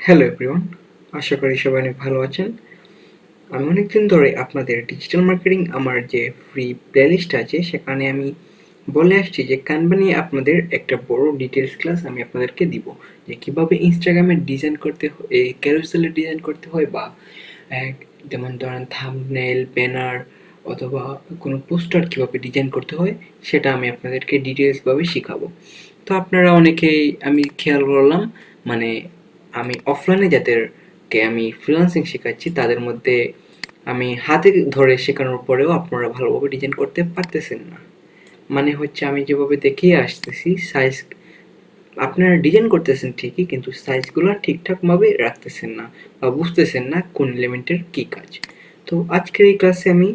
Hello everyone, আশা করি সবাই অনেক ভালো আছেন। আমি অনেকদিন ধরে আপনাদের ডিজিটাল মার্কেটিং আমার যে ফ্রি প্লেলিস্ট আছে সেখানে আমি বলে আসছি যে ক্যানভা নিয়ে আপনাদের একটা বড় ডিটেলস ক্লাস আমি আপনাদেরকে দিব, যে কিভাবে ইনস্টাগ্রামে ডিজাইন করতে হয়, এই ক্যারুসেলের ডিজাইন করতে হয়, বা যেমন ধরেন থাম্বনেল, ব্যানার অথবা কোনো পোস্টার কিভাবে ডিজাইন করতে হয় সেটা আমি আপনাদেরকে ডিটেলসভাবে শেখাবো। তো আপনারা অনেকেই আমি খেয়াল করলাম, মানে আমি অফলাইনে যাদেরকে আমি ফ্রিল্যান্সিং শেখাচ্ছি তাদের মধ্যে আমি হাতে ধরে শেখানোর পরেও আপনারা ভালোভাবে ডিজাইন করতে পারতেছেন না। মানে হচ্ছে আমি যেভাবে দেখিয়ে আসতেছি সাইজ আপনারা ডিজাইন করতেছেন ঠিকই, কিন্তু সাইজগুলো ঠিকঠাকভাবে রাখতেছেন না বা বুঝতেছেন না কোন এলিমেন্টের কী কাজ। তো আজকের এই ক্লাসে আমি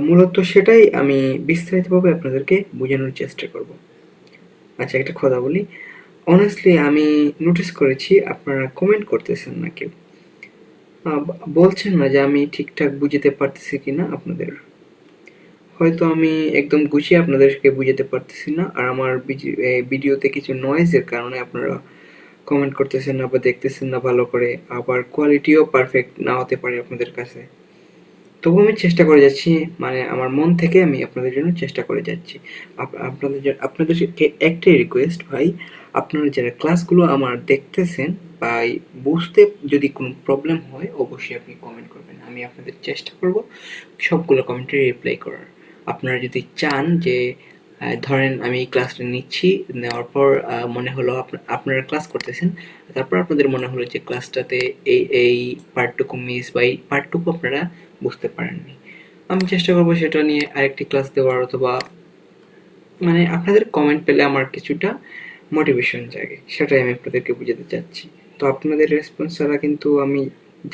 মূলত সেটাই আমি বিস্তারিতভাবে আপনাদেরকে বোঝানোর চেষ্টা করব। আচ্ছা, একটা কথা বলি, অনেস্টলি আমি নোটিস করেছি আপনারা কমেন্ট করতেছেন না কেউ, বলছেন না যে আমি ঠিকঠাক বুঝতে পারতেছি কিনা আপনাদের। হয়তো আমি একদম গুছিয়ে আপনাদেরকে বুঝাতে পারতেছি না, আর আমার ভিডিওতে কিছু নয়েজের কারণে আপনারা কমেন্ট করতেছেন না বা দেখতেছেন না ভালো করে, আবার কোয়ালিটিও পারফেক্ট না হতে পারে আপনাদের কাছে। তবু আমি চেষ্টা করে যাচ্ছি, মানে আমার মন থেকে আমি আপনাদের জন্য চেষ্টা করে যাচ্ছি। আপনাদেরকে একটাই রিকোয়েস্ট ভাই, আপনারা যারা ক্লাসগুলো আমার দেখতেছেন বা বুঝতে যদি কোনো প্রবলেম হয় অবশ্যই আপনি কমেন্ট করবেন, আমি আপনাদের চেষ্টা করব সবগুলো কমেন্টে রিপ্লাই করার। আপনারা যদি চান যে ধরেন আমি এই ক্লাসটা নিচ্ছি, নেওয়ার পর মনে হলো আপনারা ক্লাস করতেছেন, তারপর আপনাদের মনে হলো যে ক্লাসটাতে এই এই পার্টটুকু মিস বা এই পার্টটুকু আপনারা বুঝতে পারেননি, আমি চেষ্টা করবো সেটা নিয়ে আরেকটি ক্লাস দেওয়ার, অথবা মানে আপনাদের কমেন্ট পেলে আমার কিছুটা মোটিভেশন জাগে, সেটাই আমি আপনাদেরকে বুঝাতে চাচ্ছি। তো আপনাদের রেসপন্স ছাড়া কিন্তু আমি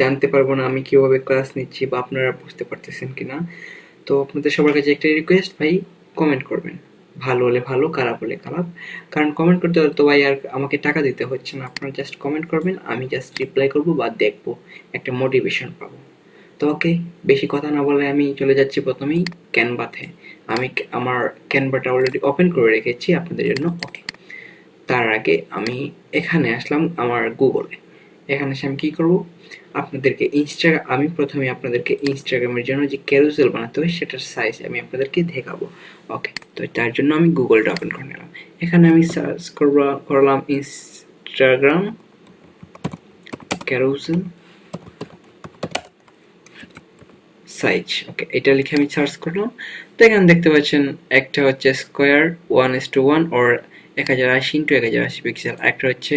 জানতে পারবো না আমি কীভাবে ক্লাস নিচ্ছি বা আপনারা বুঝতে পারতেছেন কি না। তো আপনাদের সবার কাছে একটা রিকোয়েস্ট ভাই, কমেন্ট করবেন, ভালো হলে ভালো, খারাপ হলে খারাপ। কারণ কমেন্ট করতে হলে তো ভাই আর আমাকে টাকা দিতে হচ্ছে না, আপনারা জাস্ট কমেন্ট করবেন, আমি জাস্ট রিপ্লাই করবো বা দেখবো, একটা মোটিভেশন পাবো। তো ওকে, বেশি কথা না বলে আমি চলে যাচ্ছি প্রথমেই ক্যানভাতে। আমি আমার ক্যানভাটা অলরেডি ওপেন করে রেখেছি আপনাদের জন্য। ওকে, তার আগে আমি এখানে আসলাম আমার গুগলে। এখানে এসে আমি কী করবো, আমি প্রথমে আপনাদেরকে ইনস্টাগ্রামের জন্য যে ক্যারুসেল বানাতে হয় সেটার সাইজ আমি আপনাদেরকে দেখাবো। ওকে, তো তার জন্য আমি গুগলটা ওপেন করে নিলাম। এখানে আমি সার্চ করলাম ইনস্টাগ্রাম ক্যারুসেল সাইজ। ওকে, এটা লিখে আমি সার্চ করলাম। তো এখানে দেখতে পাচ্ছেন একটা হচ্ছে স্কোয়ার 1:1 ওর 1080x1080 পিক্সেল, একটা হচ্ছে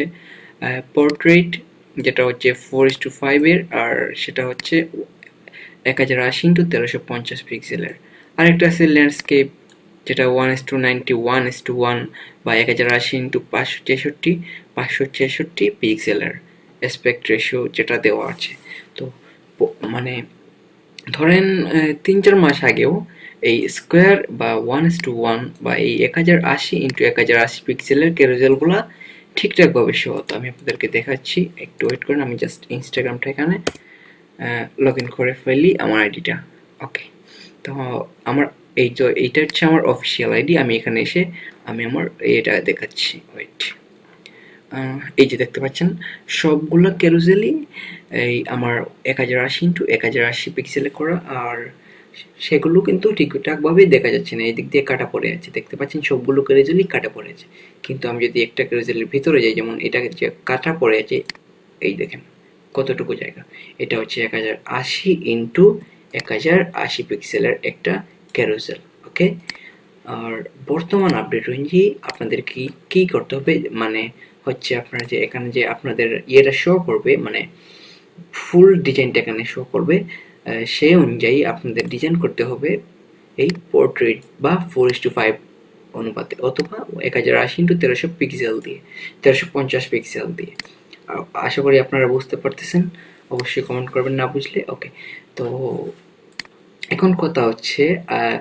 পোর্ট্রেট যেটা হচ্ছে 4:5 এর, আর সেটা হচ্ছে 1080x1350 পিক্সেলের। আরেকটা আছে ল্যান্ডস্কেপ যেটা 1:91:1 বা 1080x566 566 পিক্সেলের অ্যাসপেক্ট রেশিও যেটা দেওয়া আছে। তো মানে ধরেন 3-4 মাস আগেও এই স্কোয়ার বা 1:1 বা এই 1080x1080 পিক্সেলের ক্যারুসেলগুলো ঠিকঠাকভাবে শো হতো। আমি আপনাদেরকে দেখাচ্ছি, একটু ওয়েট করেন, আমি জাস্ট ইনস্টাগ্রামটা এখানে লগ ইন করে ফেলি আমার আইডিটা। ওকে, তো আমার এইটা হচ্ছে আমার অফিসিয়াল আইডি। আমি এখানে এসে আমি আমার এটা দেখাচ্ছি, ওয়েট। এই যে দেখতে পাচ্ছেন সবগুলো ক্যারুসেলই এই আমার 1080x1080 পিক্সেলে করা, আর সেগুলো কিন্তু ঠিকঠাকভাবেই দেখা যাচ্ছে না, এই দিক দিয়ে কাটা পড়ে আছে। দেখতে পাচ্ছেন সবগুলো ক্যারুসেলই কাটা পড়ে আছে, কিন্তু আমি যদি একটা ক্যারুসেলের ভিতরে যাই, যেমন এটা যে কাটা পড়ে আছে, এই দেখেন কতটুকু জায়গা, এটা হচ্ছে 1080x1080 পিক্সেলের একটা ক্যারুসেল। ওকে, আর বর্তমান আপডেট অনুযায়ী আপনাদের কি করতে হবে, মানে হচ্ছে আপনার যে এখানে যে আপনাদের ইয়েটা শো করবে, মানে ফুল ডিজাইনটা এখানে শো করবে, সেই অনুযায়ী আপনাদের ডিজাইন করতে হবে এই পোর্ট্রেট বা 4:5 অনুপাতে, অথবা 1080x1350 পিক্সেল দিয়ে, 1350 পিক্সেল দিয়ে। আশা করি আপনারা বুঝতে পারতেছেন, অবশ্যই কমেন্ট করবেন না বুঝলে। ওকে, তো এখন কথা হচ্ছে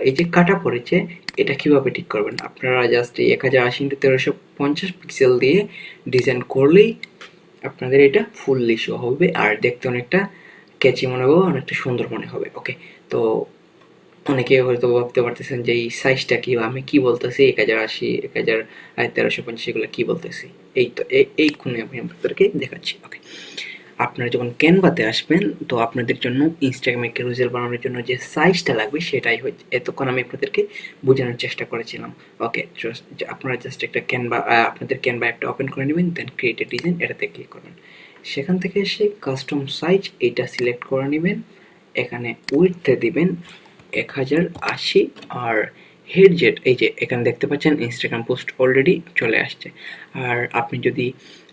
এই যে কাটা পড়েছে এটা কিভাবে ঠিক করবেন। আপনারা জাস্ট এই 1080x1350 পিক্সেল দিয়ে ডিজাইন করলেই আপনাদের এটা ফুললি শো হবে, আর দেখতে অনেকটা ক্যাচি মনে হবে, অনেকটা সুন্দর মনে হবে। ওকে, তো অনেকে হয়তো ভাবতে পারতেছেন যে এই সাইজটা কি, বা আমি কি বলতেছি 1080, 1350 এগুলো কি বলতেছি। এই তো এই কোণে আমি আপনাদেরকে দেখাচ্ছি। ওকে, আপনারা যখন ক্যানভাতে আসবেন, তো আপনাদের জন্য ইনস্টাগ্রামে ক্যারুজেল বানানোর জন্য যে সাইজটা লাগবে সেটাই হচ্ছে, এতক্ষণ আমি আপনাদেরকে বোঝানোর চেষ্টা করেছিলাম। ওকে, আপনারা জাস্ট একটা ক্যানভা, আপনাদের ক্যানভা একটা ওপেন করে নেবেন, দেন ক্রিয়েট এ ডিজাইন এটাতে ক্লিক করবেন। সেখান থেকে এসে কাস্টম সাইজ এইটা সিলেক্ট করে নেবেন, এখানে উইডথে দিবেন 1080, আর হেড জেট এই যে এখানে দেখতে পাচ্ছেন ইনস্টাগ্রাম পোস্ট অলরেডি চলে আসছে। আর আপনি যদি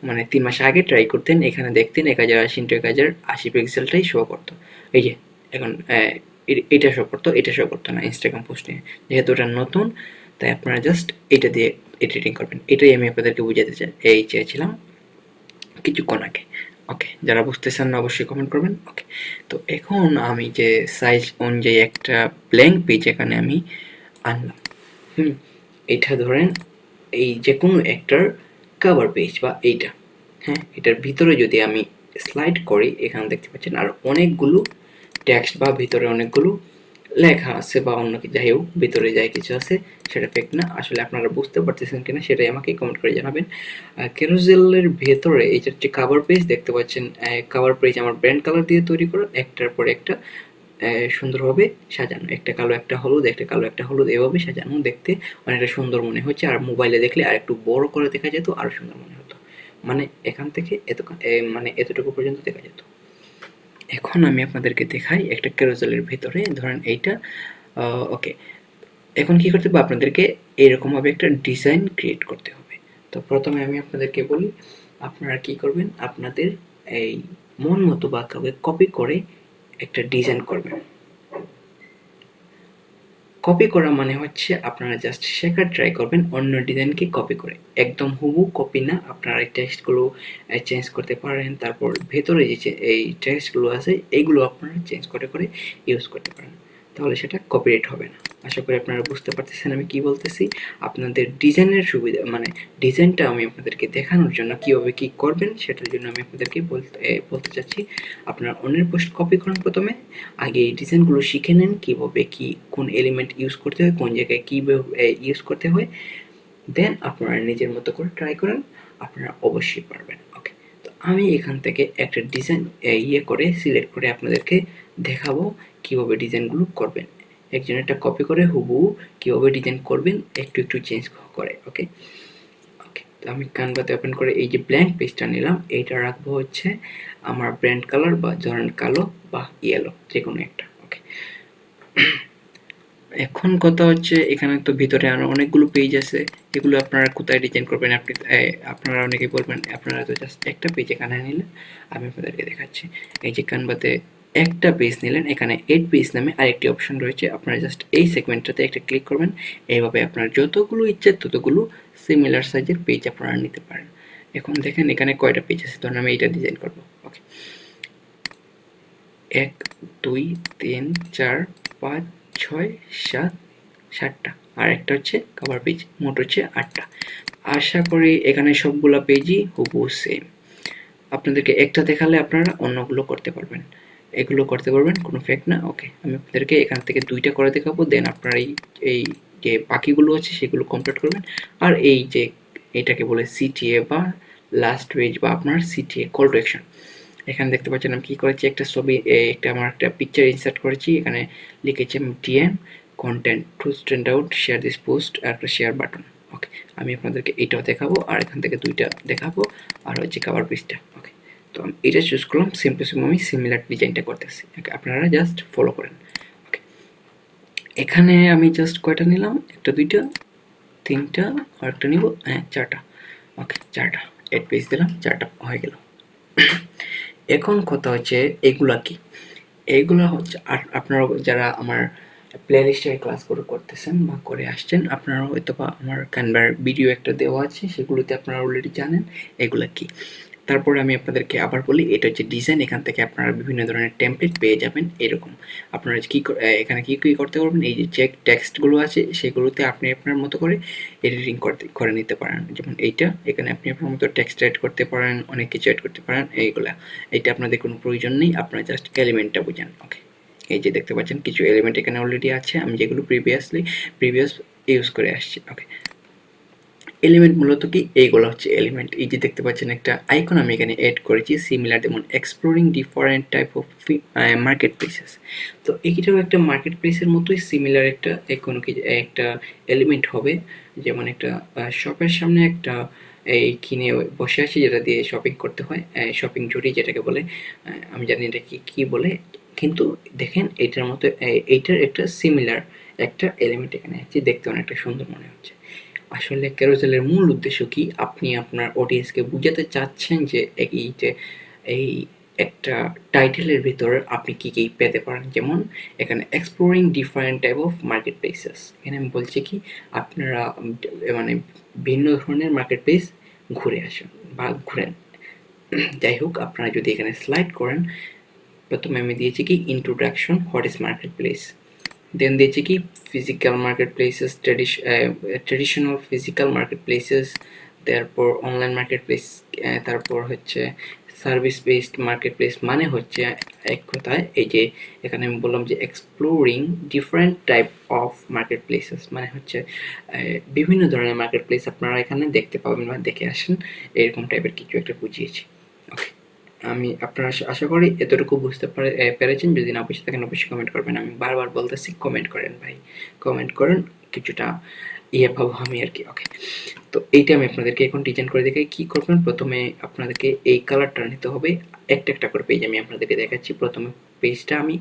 মানে 3 মাস আগে ট্রাই করতেন, এখানে দেখতেন 1080 ইন্টু 1080 পিক্সেলটাই শো করতো। এই যে এখন এটা শো করতো, এটা শো করতো না ইনস্টাগ্রাম পোস্টে। যেহেতু এটা নতুন, তাই আপনারা জাস্ট এটা দিয়ে এডিটিং করবেন। এটাই আমি আপনাদেরকে বুঝাতে চেয়েছিলাম কিছুক্ষণ আগে। ওকে, যারা বুঝতেছেন না অবশ্যই কমেন্ট করবেন। ওকে, তো এখন আমি যে সাইজ অনুযায়ী একটা ব্ল্যাঙ্ক পেজ এখানে আমি আনলাম। এটা ধরেন এই যে কোনো একটার কভার পেজ বা এইটা, হ্যাঁ, এটার ভিতরে যদি আমি স্লাইড করি, এখানে দেখতে পাচ্ছেন আর অনেকগুলো টেক্সট বা ভিতরে অনেকগুলো লেখা আছে বা অন্য কি, যাই হোক ভিতরে যাই কিছু আছে, সেটা ফেক না। আসলে আপনারা বুঝতে পারতেছেন কিনা সেটাই আমাকে কমেন্ট করে জানাবেন। ক্যারোজেলের ভেতরে এই যে কাভার পেজ দেখতে পাচ্ছেন, কাভার পেজ আমার ব্র্যান্ড কালার দিয়ে তৈরি করা, একটার পর একটা সুন্দরভাবে সাজানো, একটা কালো একটা হলুদ, একটা কালো একটা হলুদ, এভাবে সাজানো দেখতে অনেকটা সুন্দর মনে হচ্ছে। আর মোবাইলে দেখলে আর একটু বড় করে দেখা যেত, আরো সুন্দর মনে হতো। মানে এখান থেকে মানে এতটুকু পর্যন্ত দেখা যেত। এখন আমি আপনাদেরকে দেখাই একটা ক্যারোজেলের ভিতরে, ধরেন এইটা। ওকে, এখন কি করতে হবে, আপনাদেরকে এরকমভাবে একটা ডিজাইন ক্রিয়েট করতে হবে। তো প্রথমে আমি আপনাদেরকে বলি, আপনারা কি করবেন, আপনাদের এই মন মতো বা কাউকে কপি করে একটা ডিজাইন করবেন। কপি করা মানে হচ্ছে আপনারা জাস্ট শেখার ট্রাই করবেন অন্য ডিজাইনকে কপি করে, একদম হুবহু কপি না। আপনারা এই টেক্সটগুলো চেঞ্জ করতে পারেন, তারপর ভেতরে যে এই টেক্সটগুলো আছে এইগুলো আপনারা চেঞ্জ করে করে ইউজ করতে পারেন, তাহলে সেটা কপিরাইট হবে না। আশা করি আপনারা বুঝতে পারতেছেন আমি কি বলতেছি। আপনাদের ডিজাইনের সুবিধা মানে ডিজাইনটা আমি আপনাদেরকে দেখানোর জন্য কীভাবে কী করবেন সেটার জন্য আমি আপনাদেরকে বলতে চাচ্ছি। আপনারা অন্যের পোস্ট কপি করেন প্রথমে, আগে এই ডিজাইনগুলো শিখে নেন কীভাবে কী কোন এলিমেন্ট ইউজ করতে হয়, কোন জায়গায় কীভাবে ইউজ করতে হয়, দেন আপনারা নিজের মতো করে ট্রাই করেন, আপনারা অবশ্যই পারবেন। ওকে, তো আমি এখান থেকে একটা ডিজাইন করে সিলেক্ট করে আপনাদেরকে দেখাবো কীভাবে ডিজাইনগুলো করবেন। একজন একটা কপি করে হুবহু কীভাবে ডিজাইন করবেন একটু একটু চেঞ্জ করে। ওকে ওকে, তো আমি ক্যানভাতে ওপেন করে এই যে ব্ল্যাঙ্ক পেজটা নিলাম, এইটা রাখবো হচ্ছে আমার ব্র্যান্ড কালার, বা ধরেন কালো বা ইয়েলো, যে কোনো একটা। ওকে, এখন কথা হচ্ছে এখানে তো ভিতরে আরো অনেকগুলো পেজ আছে, এগুলো আপনারা কোথায় ডিজাইন করবেন। আপনারা অনেকেই বলবেন আপনারা তো জাস্ট একটা পেজ এখানে নিলেন, আমি আপনাদেরকে দেখাচ্ছি। এই যে ক্যানভাতে একটা পেজ নিলেন, এখানে এড পেজ নামে আরেকটি অপশন রয়েছে, আপনারা জাস্ট এই সেগমেন্টটাতে একটা ক্লিক করবেন। এইভাবে আপনার যতগুলো ইচ্ছে ততগুলো সিমিলার সাইজের পেজ আপনারা নিতে পারেন। এখন দেখেন এখানে কয়টা পেজ আছে, ধরুন আমি এইটা ডিজাইন করবো। ওকে, 1 2 3 4 5 6 7 7টা, আর একটা হচ্ছে কভার পেজ, মোট হচ্ছে 8টা। আশা করি এখানে সবগুলা পেজই হুবহু সেম। আপনাদেরকে একটা দেখালে আপনারা অন্যগুলো করতে পারবেন, এগুলো করতে পারবেন, কোনো ফেক না। ওকে, আমি আপনাদেরকে এখান থেকে 2টা করে দেখাবো, দেন আপনারা এই যে বাকিগুলো আছে সেগুলো কমপ্লিট করবেন। আর এই যে এটাকে বলে সিটিএ বা লাস্ট পেজ, বা আপনার সিটিএ কল টু অ্যাকশন। এখানে দেখতে পাচ্ছেন আমি কি করেছি, একটা ছবি আমার একটা পিকচার ইনসার্ট করেছি, এখানে লিখেছি আমি DM content to stand out share this post, আর একটা শেয়ার বাটন। ওকে, আমি আপনাদেরকে এইটাও দেখাবো, আর এখান থেকে 2টা দেখাবো, আর হচ্ছে কভার পেজটা। ওকে, তো আমি এটা চুজ করলাম, সেম টু সেম আমি সিমিলার ডিজাইনটা করতেছি। ওকে, আপনারা জাস্ট ফলো করেন। ওকে, এখানে আমি জাস্ট কয়টা নিলাম, একটা 2টা 3টা, আর একটা নিব, হ্যাঁ 4টা। ওকে, 4টা এড পেজ দিলাম, 4টা হয়ে গেল। এখন কথা হচ্ছে এগুলা কি, এইগুলো হচ্ছে আপনারা যারা আমার প্লে লিস্টে ক্লাসগুলো করতেছেন বা করে আসছেন, আপনারা হয়তো বা আমার ক্যানভার ভিডিও একটা দেওয়া আছে, সেগুলোতে আপনারা অলরেডি জানেন এগুলো কি। তারপরে আমি আপনাদেরকে আবার বলি, এটা হচ্ছে ডিজাইন, এখান থেকে আপনারা বিভিন্ন ধরনের টেমপ্লেট পেয়ে যাবেন। এরকম আপনারা কি এখানে কি কি করতে পারবেন, এই যে টেক্সটগুলো আছে সেগুলোতে আপনি আপনার মতো করে এডিটিং করে নিতে পারেন। যেমন এইটা, এখানে আপনি আপনার মতো টেক্সট এড করতে পারেন, অনেক কিছু এড করতে পারেন। এইগুলা, এটা আপনাদের কোনো প্রয়োজন নেই, আপনারা জাস্ট এলিমেন্টটা বুঝেন। ওকে, এই যে দেখতে পাচ্ছেন কিছু এলিমেন্ট এখানে অলরেডি আছে, আমি যেগুলো প্রিভিয়াস ইউজ করে আসছি। ওকে, এলিমেন্ট মূলত কি, এইগুলো হচ্ছে এলিমেন্ট। এই যে দেখতে পাচ্ছেন একটা আইকন আমি এখানে অ্যাড করেছি সিমিলার, যেমন exploring different type of market places. তো এইটাও একটা মার্কেট প্লেসের মতোই সিমিলার একটা কোনো কি একটা এলিমেন্ট হবে। যেমন একটা শপের সামনে একটা এই কিনে বসে আছি, যেটা দিয়ে শপিং করতে হয়, শপিং জুড়ি যেটাকে বলে, আমি জানি এটা কি বলে, কিন্তু দেখেন এটার মতো এইটার একটা সিমিলার একটা এলিমেন্ট এখানে আছে, দেখতে অনেকটা সুন্দর মনে হচ্ছে। আসলে ক্যারোসেলের মূল উদ্দেশ্য কি, আপনি আপনার অডিয়েন্সকে বুঝাতে চাচ্ছেন যে এই একটা টাইটেলের ভিতরে আপনি কি কি পেতে পারেন। যেমন এখানে exploring different type of market places, এখানে আমি বলছি কি আপনারা মানে ভিন্ন ধরনের মার্কেট প্লেস ঘুরে আসুন বা ঘুরেন। যাই হোক, আপনারা যদি এখানে স্লাইড করেন, প্রথমে আমি দিয়েছি কি introduction, what is market place, then দিয়েছি কি physical market places, traditional physical market places, তারপর অনলাইন মার্কেট প্লেস, তারপর হচ্ছে সার্ভিস বেসড মার্কেট প্লেস। মানে হচ্ছে এক কথায় এই যে এখানে আমি বললাম যে exploring different type of market places, মানে হচ্ছে বিভিন্ন ধরনের মার্কেট প্লেস আপনারা এখানে দেখতে পাবেন বা দেখে আসেন, এরকম টাইপের কিছু একটা বুঝিয়েছি। ওকে, আমি আপনারা আশা করি এতটুকু বুঝতে পেরেছেন। যদি না বুঝতে থাকেন অবশ্যই কমেন্ট করবেন। আমি বারবার বলতেছি কমেন্ট করেন ভাই, কমেন্ট করেন, কিছুটা ইয়ে পাবো আমি আর কি। ওকে, তো এইটা আমি আপনাদেরকে এখন ডিজাইন করে দেখাই। কি করবেন, প্রথমে আপনাদেরকে এই কালারটা নিতে হবে, একটা একটা করে পেজ আমি আপনাদেরকে দেখাচ্ছি। প্রথমে পেজটা আমি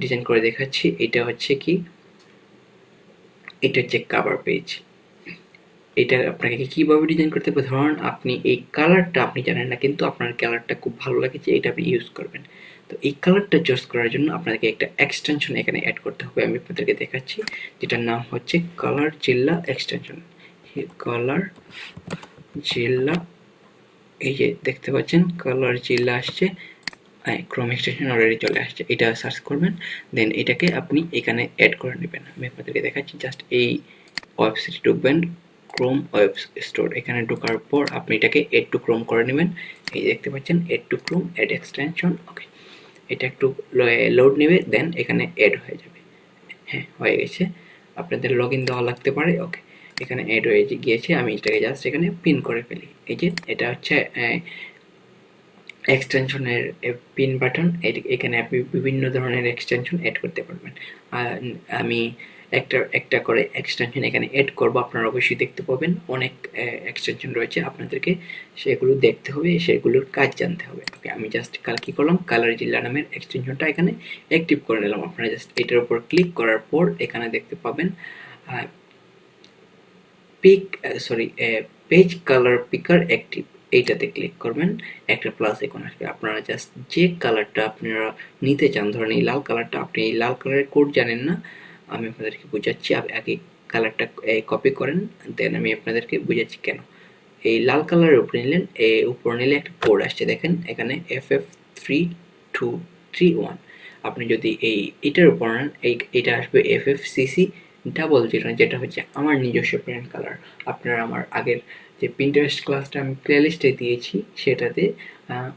ডিজাইন করে দেখাচ্ছি। এটা হচ্ছে কি, এটা হচ্ছে কাভার পেজ। এটা আপনাকে কিভাবে ডিজাইন করতে হবে, ধরুন আপনি এই কালারটা আপনি জানেন না, কিন্তু আপনার কালারটা খুব ভালো লাগেছে, এটা আপনি ইউজ করবেন। তো এই কালারটা চুজ করার জন্য আপনাকে একটা এক্সটেনশন এখানে অ্যাড করতে হবে। আমি আপনাদেরকে দেখাচ্ছি, যেটার নাম হচ্ছে কালার জিল্লা এক্সটেনশন। কালার জিল্লা, এই যে দেখতে পাচ্ছেন কালার জিল্লা আসছে, ক্রোম এক্সটেনশন অলরেডি চলে আসছে। এটা সার্চ করবেন, দেন এটাকে আপনি এখানে অ্যাড করে নেবেন। আমি আপনাদেরকে দেখাচ্ছি, জাস্ট এই ওয়েবসাইটে ঢুকবেন, ক্রোম ওয়েব স্টোর, এখানে ঢোকার পর আপনি এটাকে এড টু ক্রোম করে নেবেন। এই দেখতে পাচ্ছেন add to Chrome, add extension. Okay, এটা একটু লোড নেবে, দেন এখানে এড হয়ে যাবে। হ্যাঁ, হয়ে গেছে। আপনাদের লগ ইন দেওয়া লাগতে পারে। ওকে, এখানে এড হয়ে গিয়েছে, আমি এটাকে জাস্ট এখানে পিন করে ফেলি। এই যে এটা হচ্ছে এক্সটেনশনের পিন বাটন। এখানে আপনি বিভিন্ন ধরনের এক্সটেনশন অ্যাড করতে পারবেন। আর আমি একটা একটা করে এক্সটেনশন এখানে অ্যাড করব, আপনারা অবশ্যই দেখতে পাবেন। অনেক এক্সটেনশন রয়েছে, আপনাদেরকে সেগুলো দেখতে হবে, সেগুলোর কাজ জানতে হবে। ওকে, আমি জাস্ট কী করলাম, কালার জিল্লা নামের এক্সটেনশনটা এখানে অ্যাক্টিভ করে নিলাম। আপনারা জাস্ট এটার উপর ক্লিক করার পর এখানে দেখতে পাবেন পেজ কালার পিকার অ্যাক্টিভ, এইটাতে ক্লিক করবেন, একটা প্লাস আইকন আসবে। আপনারা জাস্ট যে কালারটা আপনারা নিতে চান, ধরেন এই লাল কালারটা, আপনি এই লাল কালারের কোড জানেন না, আমি আপনাদেরকে বোঝাচ্ছি। আগে কালারটা কপি করেন, দেন আমি আপনাদেরকে বোঝাচ্ছি কেন। এই লাল কালারের উপরে নিলেন, উপরে নিলে একটা কোড আসছে, দেখেন এখানে FF3231। আপনি যদি এটার উপর নেন, এটা আসবে FFCC ডাবল জিরো, যেটা হচ্ছে আমার নিজস্ব ব্র্যান্ড কালার। আপনারা আমার আগের যে পিন্টারেস্ট ক্লাসটা আমি প্লেলিস্টে দিয়েছি, সেটাতে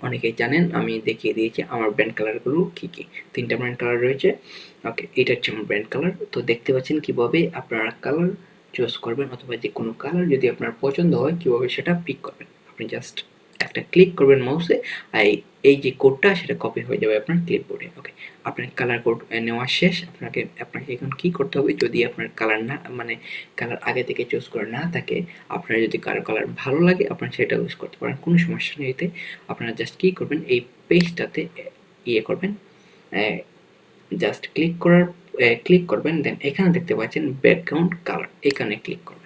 অনেকেই জানেন, আমি দেখিয়ে দিয়েছি আমার ব্র্যান্ড কালারগুলো কী কী। 3টা ব্র্যান্ড কালার রয়েছে। ওকে, এটা হচ্ছে আমার ব্র্যান্ড কালার। তো দেখতে পাচ্ছেন কীভাবে আপনারা কালার চুজ করবেন, অথবা যে কোনো কালার যদি আপনার পছন্দ হয় কীভাবে সেটা পিক করবেন। আপনি জাস্ট একটা ক্লিক করবেন মাউসে, আর এই যে কোডটা সেটা কপি হয়ে যাবে আপনার ক্লিপবোর্ডে। ওকে, আপনার কালার কোড নেওয়া শেষ। আপনাকে এখন কী করতে হবে, যদি আপনার কালার না, মানে কালার আগে থেকে চুজ করে না থাকে, আপনার যদি কারো কালার ভালো লাগে আপনারা সেটা ইউজ করতে পারেন, কোনো সমস্যা নেই। এতে আপনারা জাস্ট কী করবেন, এই পেজটাতে ইয়ে করবেন, জাস্ট ক্লিক করবেন, দেন এখানে দেখতে পাচ্ছেন ব্যাকগ্রাউন্ড কালার, এখানে ক্লিক করবেন।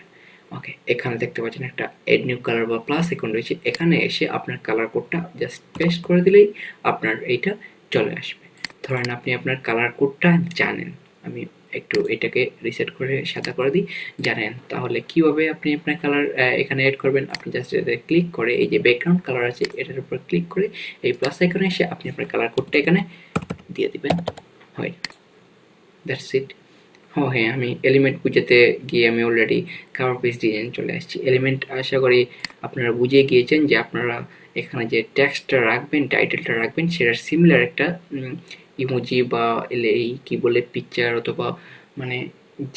ওকে, এখানে দেখতে পাচ্ছেন একটা এড নিউ কালার বা প্লাস আইকন রয়েছে, এখানে এসে আপনার কালার কোডটা জাস্ট পেস্ট করে দিলেই আপনার এইটা চলে আসবে। ধরেন আপনি আপনার কালার কোডটা জানেন, আমি একটু এটাকে রিসেট করে সাদা করে দিই, জানেন, তাহলে কীভাবে আপনি আপনার কালার এখানে অ্যাড করবেন। আপনি জাস্ট এটাতে ক্লিক করে এই যে ব্যাকগ্রাউন্ড কালার আছে এটার উপর ক্লিক করে এই প্লাস আইকনে এসে আপনি আপনার কালার কোডটা এখানে দিয়ে দিবেন, হয়, দ্যাটস ইট। হ্যাঁ, আমি এলিমেন্ট বুঝাতে গিয়ে আমি অলরেডি কাভার পেজ ডিজাইন চলে আসছি। এলিমেন্ট আশা করি আপনারা বুঝে গিয়েছেন যে আপনারা এখানে যে টেক্সটটা রাখবেন, টাইটেলটা রাখবেন, সেটার সিমিলার একটা ইমোজি বা এই কি বলে পিকচার অথবা মানে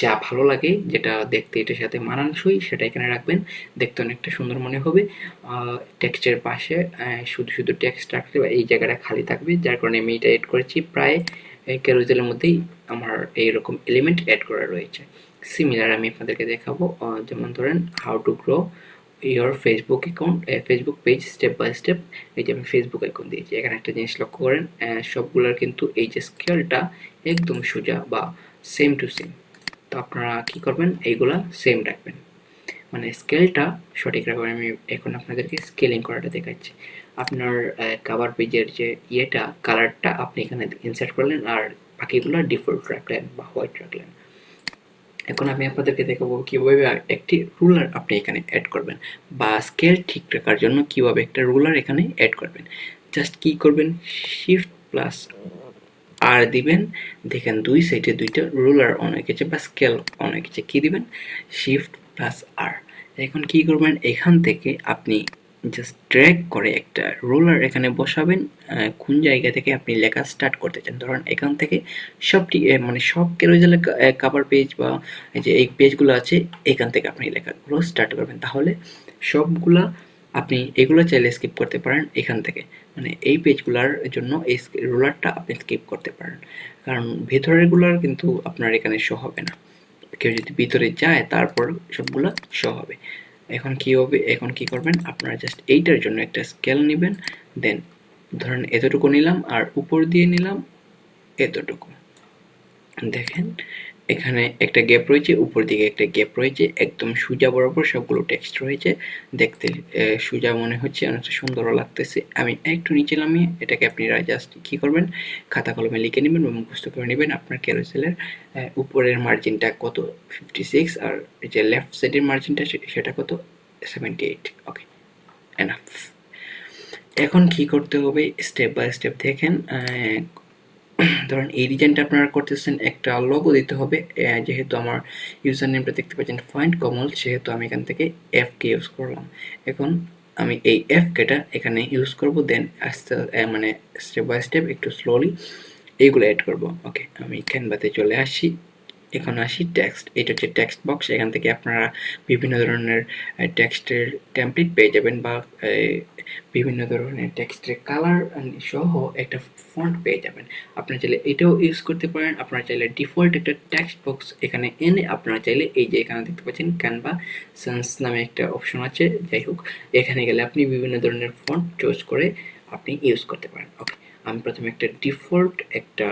যা ভালো লাগে, যেটা দেখতে এটার সাথে মানানসই, সেটা এখানে রাখবেন। দেখতে অনেকটা সুন্দর মনে হবে। টেক্সটের পাশে শুধু শুধু টেক্সট রাখলে এই জায়গাটা খালি থাকবে, যার কারণে আমি এটা এড করেছি। প্রায় ক্যারোজেলের মধ্যেই আমার এইরকম এলিমেন্ট অ্যাড করা রয়েছে। সিমিলার আমি আপনাদেরকে দেখাবো, যেমন ধরেন how to grow your Facebook account, Facebook page step by step. এই যে আমি ফেসবুক অ্যাকাউন্ট দিয়েছি, এখানে একটা জিনিস লক্ষ্য করেন, সবগুলোর কিন্তু এই যে স্কেলটা একদম সোজা বা সেম টু সেম। তো আপনারা কি করবেন, এইগুলা সেম রাখবেন, মানে স্কেলটা সঠিক রাখবেন। আমি এখন আপনাদেরকে স্কেলিং করাটা দেখাচ্ছি। আপনার কাভার পেজের যে ইয়েটা, কালারটা আপনি এখানে ইনসার্ট করলেন, আর বাকিগুলো ডিফল্ট রাখলেন বা হোয়াইট রাখলেন। এখন আমি আপনাদেরকে দেখাবো কীভাবে একটি রুলার আপনি এখানে অ্যাড করবেন, বা স্কেল ঠিক রাখার জন্য কীভাবে একটা রুলার এখানে অ্যাড করবেন। জাস্ট কী করবেন, শিফট প্লাস আর দিবেন। দেখেন দুই সাইডে দুইটা রুলার অন হয়ে গেছে বা স্কেল অন হয়ে গেছে। কী দিবেন, শিফট প্লাস আর। এখন কী করবেন, এখান থেকে আপনি জাস্ট ড্র্যাগ করে একটা রুলার এখানে বসাবেন। কোন জায়গা থেকে আপনি লেখা স্টার্ট করতে চান, ধরেন এখান থেকে সবটি মানে সব ক্যারোজেলের কাভার পেজ বা এই যে এই পেজগুলো আছে, এখান থেকে আপনি লেখাগুলো স্টার্ট করবেন। তাহলে সবগুলা আপনি এগুলো চাইলে স্কিপ করতে পারেন এখান থেকে, মানে এই পেজগুলোর জন্য এই রুলারটা আপনি স্কিপ করতে পারেন, কারণ ভেতরেরগুলোর কিন্তু আপনার এখানে শো হবে না। কেউ যদি ভিতরে যায় তারপর সবগুলো শো হবে। এখন কি হবে, এখন কি করবেন, আপনারা জাস্ট এইটার জন্য একটা স্কেল নেবেন। দেন ধরেন এতটুকু নিলাম আর উপর দিয়ে নিলাম এতটুকু। দেখেন এখানে একটা গ্যাপ রয়েছে, উপর দিকে একটা গ্যাপ রয়েছে, একদম সোজা বরাবর সবগুলো টেক্সট রয়েছে। দেখতে সোজা মনে হচ্ছে, অনেকটা সুন্দরও লাগতেছে। আমি একটু নিচে নামিয়ে এটাকে আপনারা জাস্ট কী করবেন, খাতা কলমে লিখে নেবেন বা মুখস্থ করে নেবেন আপনার ক্যারোসেলের উপরের মার্জিনটা কত 56, আর যে লেফট সাইডের মার্জিনটা সেটা কত 78। ওকে, এনাফ। এখন কি করতে হবে, স্টেপ বাই স্টেপ দেখেন। ধরেন এই ডিজাইনটা আপনারা করতেছেন, একটা লোগো দিতে হবে। যেহেতু আমার ইউজার নেমটা দেখতে পাচ্ছেন ফাইন্ড কমল, সেহেতু আমি এখান থেকে এফ কে ইউজ করলাম। এখন আমি এই এফ কেটা এখানে ইউজ করব। দেন আস্তে মানে স্টেপ বাই স্টেপ একটু স্লোলি এইগুলো অ্যাড করব। ওকে, আমি ক্যানভাতে চলে আসি। এখন আসি টেক্সট, এটা হচ্ছে টেক্সট বক্স। এখান থেকে আপনারা বিভিন্ন ধরনের টেক্সটের টেমপ্লেট পেয়ে যাবেন, বা বিভিন্ন ধরনের টেক্সটের কালার সহ একটা ফন্ট পেয়ে যাবেন। আপনারা চাইলে এটাও ইউজ করতে পারেন। আপনারা চাইলে ডিফল্ট একটা টেক্সট বক্স এখানে এনে আপনারা চাইলে এই যে এখানে দেখতে পাচ্ছেন ক্যানভা সেন্স নামে একটা অপশন আছে, যাই হোক, এখানে গেলে আপনি বিভিন্ন ধরনের ফন্ট চুজ করে আপনি ইউজ করতে পারেন। ওকে, আমি প্রথমে একটা ডিফল্ট একটা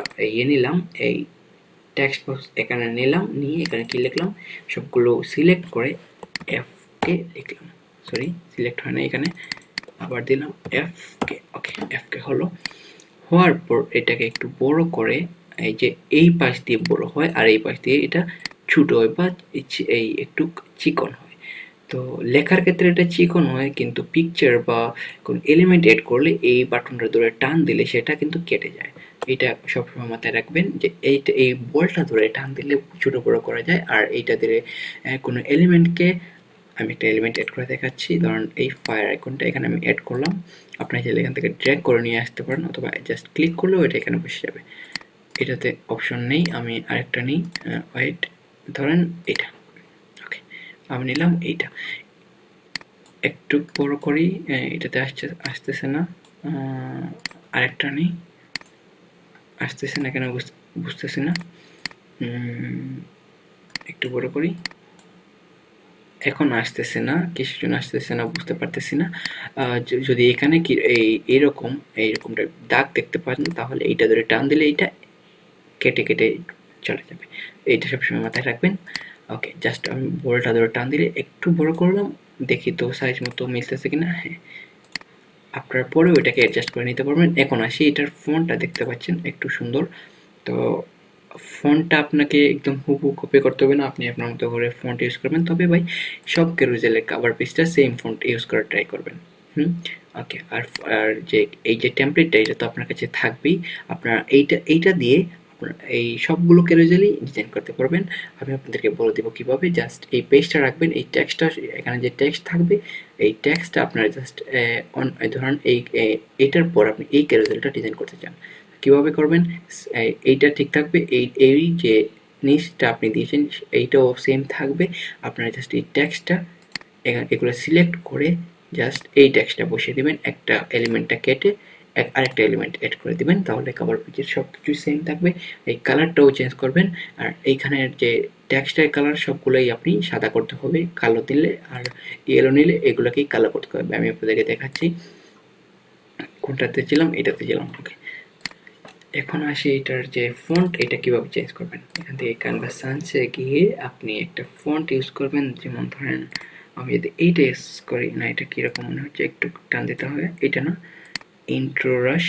নিলাম, এই টেক্সট বক্স এখানে নিলাম, নিয়ে এখানে কি লিখলাম, সবগুলো সিলেক্ট করে এফ কে লিখলাম। সরি, সিলেক্ট হয় না, এখানে আবার দিলাম এফ কে। ওকে, এফ কে হলো। হওয়ার পর এটাকে একটু বড় করে, এই যে এই পাশ দিয়ে বড় হয় আর এই পাশ দিয়ে এটা ছোট হয় বা এই একটু চিকন হয়। তো লেখার ক্ষেত্রে এটা চিকন হয়, কিন্তু পিকচার বা কোনো এলিমেন্ট এড করলে এই বাটনটা ধরে টান দিলে সেটা কিন্তু কেটে যায়। এটা সবসময় মাথায় রাখবেন যে এইটা, এই বলটা ধরে টান দিলে ছোট বড় করা যায়। আর এইটা ধরে কোনো এলিমেন্টকে, আমি একটা এলিমেন্ট অ্যাড করে দেখাচ্ছি। ধরুন এই ফায়ার আইকনটা এখানে আমি অ্যাড করলাম। আপনি চাইলে এখান থেকে ড্র্যাগ করে নিয়ে আসতে পারেন, অথবা জাস্ট ক্লিক করলেও এটা এখানে বসে যাবে। এটাতে অপশন নেই, আমি আরেকটা নিই। ওয়েট, ধরেন এটা। ওকে, আমি নিলাম এইটা, একটু বড় করি। এটাতে আসতেছে না। আরেকটা নেই, আসতেছে না কেন বুঝতেছি না। একটু বড় করি, এখন আসতেছে না, কিসের জন্য আসতেছে না বুঝতে পারতেছি না। যদি এখানে কি এইরকম এইরকমটা দাগ দেখতে পান, তাহলে এইটা ধরে টান দিলে এইটা কেটে কেটে চলে যাবে। এইটা সবসময় মাথায় রাখবেন। ওকে, জাস্ট আমি বলটা ধরে টান দিলে একটু বড় করলাম, দেখি তো সাইজ মতো মিলতেছে কিনা। হ্যাঁ, আপনার পরেও এটাকে অ্যাডজাস্ট করে নিতে পারবেন। এখন আসি, এটার ফন্টটা দেখতে পাচ্ছেন একটু সুন্দর। তো ফন্টটা আপনাকে একদম হুবহু কপি করতে হবে না, আপনি আপনার মতো করে ফন্ট ইউজ করবেন। তবে ভাই সব ক্যারোজেলের কাভার পেজটা সেম ফন্ট ইউজ করার ট্রাই করবেন। ওকে, আর আর যে এই যে টেমপ্লেটটা, এটা তো আপনার কাছে থাকবেই। আপনারা এইটা দিয়ে আপনারা এই সবগুলো ক্যারোজেলই ডিজাইন করতে পারবেন। আমি আপনাদেরকে বলে দেবো কীভাবে। জাস্ট এই পেজটা রাখবেন, এই টেক্সটটা, এখানে যে টেক্সট থাকবে এই টেক্সটটা আপনারা জাস্ট ধরুন এইটার পর আপনি এই ক্যারোজেলটা ডিজাইন করতে চান, কিভাবে করবেন, এইটা ঠিক থাকবে, এই যে নিচটা আপনি দিয়েছেন এইটাও সেম থাকবে। আপনারা জাস্ট এই টেক্সটটা এগুলো সিলেক্ট করে জাস্ট এই টেক্সটটা বসিয়ে দিবেন, একটা এলিমেন্টটা কেটে আরেকটা এলিমেন্ট এড করে দিবেন, তাহলে কভার পেজের সব কিছু সেম থাকবে। এই কালারটাও চেঞ্জ করবেন, আর এইখানের যে টেক্সটের কালার সবগুলোই আপনি সাদা করতে হবে, কালো দিলে আর ইয়েলো নিলে এগুলোকেই কালো করতে হবে। আমি আপনাদেরকে দেখাচ্ছি কোনটাতে ছিলাম, এটাতে ছিলাম। ওকে, এখন আসি এটার যে ফন্ট, এটা কিভাবে চেঞ্জ করবেন। এখান থেকে ক্যানভাস সায়েন্সে গিয়ে আপনি একটা ফন্ট ইউজ করবেন, যেমন ধরেন আমি যদি এইটা ইউজ করি, না এটা কীরকম মনে হচ্ছে, একটু টান দিতে হবে, এটা না, ইন্ট্রোরাশ,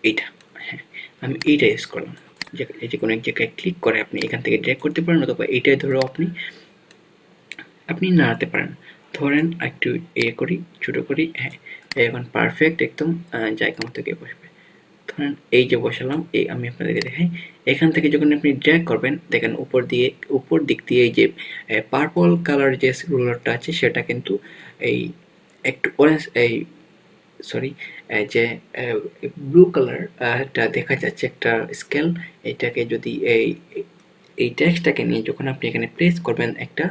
এইটা, হ্যাঁ আমি এইটা ইউজ করলাম। এই যে কোনো এক জায়গায় ক্লিক করে আপনি এখান থেকে ড্র্যাগ করতে পারেন, অথবা এইটাই ধরেও আপনি নাড়াতে পারেন। ধরেন একটু করি, ছোটো করি, হ্যাঁ এখন পারফেক্ট একদম জায়গা মতো গিয়ে বসবে। ধরেন এই যে বসালাম, এই আমি আপনাদেরকে দেখাই, এখান থেকে যখন আপনি ড্র্যাগ করবেন দেখেন উপর দিক দিয়ে এই যে পার্পল কালার যে রুলারটা আছে সেটা কিন্তু এই একটু অরেঞ্জ, এই সরি যে ব্লু কালারটা দেখা যাচ্ছে একটা স্কেল। এটাকে যদি এই টেক্সটটাকে নিয়ে যখন আপনি এখানে প্লেস করবেন, একটা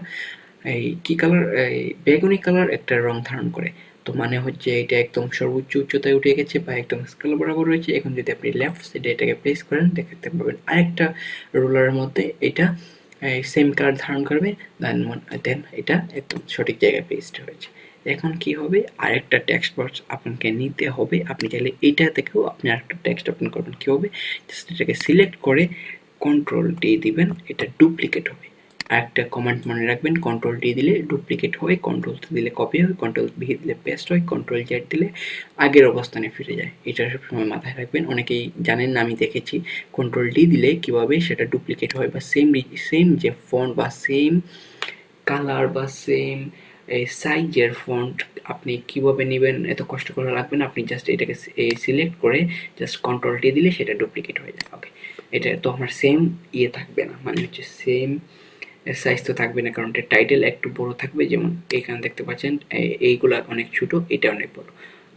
এই কি কালার, এই বেগুনি কালার একটা রং ধারণ করে, তো মানে হচ্ছে এটা একদম সর্বোচ্চ উচ্চতায় উঠে গেছে বা একদম স্কেল বরাবর রয়েছে। এখন যদি আপনি লেফট সাইডে এটাকে প্লেস করেন দেখতে পাবেন আরেকটা রুলারের মধ্যে এটা সেম কালার ধারণ করবে, দেন এটা একদম সঠিক জায়গায় পেস্ট হয়েছে। এখন কি হবে, আরেকটা টেক্সট বক্স আপনাকে নিতে হবে। আপনি চাইলে এইটা থেকেও আপনি আরেকটা টেক্সট ওপেন করবেন। কী হবে, জাস্ট এটাকে সিলেক্ট করে কন্ট্রোল ডি দিবেন, এটা ডুপ্লিকেট হবে। আরেকটা কমান্ড মনে রাখবেন, কন্ট্রোল ডি দিলে ডুপ্লিকেট হয়, কন্ট্রোল সি দিলে কপি হয়, কন্ট্রোল ভি দিলে পেস্ট হয়, কন্ট্রোল জেড দিলে আগের অবস্থানে ফিরে যায়। এটা সবসময় মাথায় রাখবেন। অনেকেই জানেন না, আমি দেখেছি কন্ট্রোল ডি দিলে কীভাবে সেটা ডুপ্লিকেট হয়, বা সেম যে ফন্ট বা সেম কালার বা সেম এই সাইজের ফন্ট আপনি কিভাবে নেবেন, এত কষ্ট করা লাগবে না। আপনি জাস্ট এটাকে সিলেক্ট করে জাস্ট কন্ট্রোল ডি দিলে সেটা ডুপ্লিকেট হয়ে যায়। ওকে, এটা তো আমার সেম থাকবে না, মানে হচ্ছে সেম সাইজ তো থাকবে না, কারণ এটা টাইটেল একটু বড় থাকবে। যেমন এখানে দেখতে পাচ্ছেন এইগুলা অনেক ছোট, এটা অনেক বড়।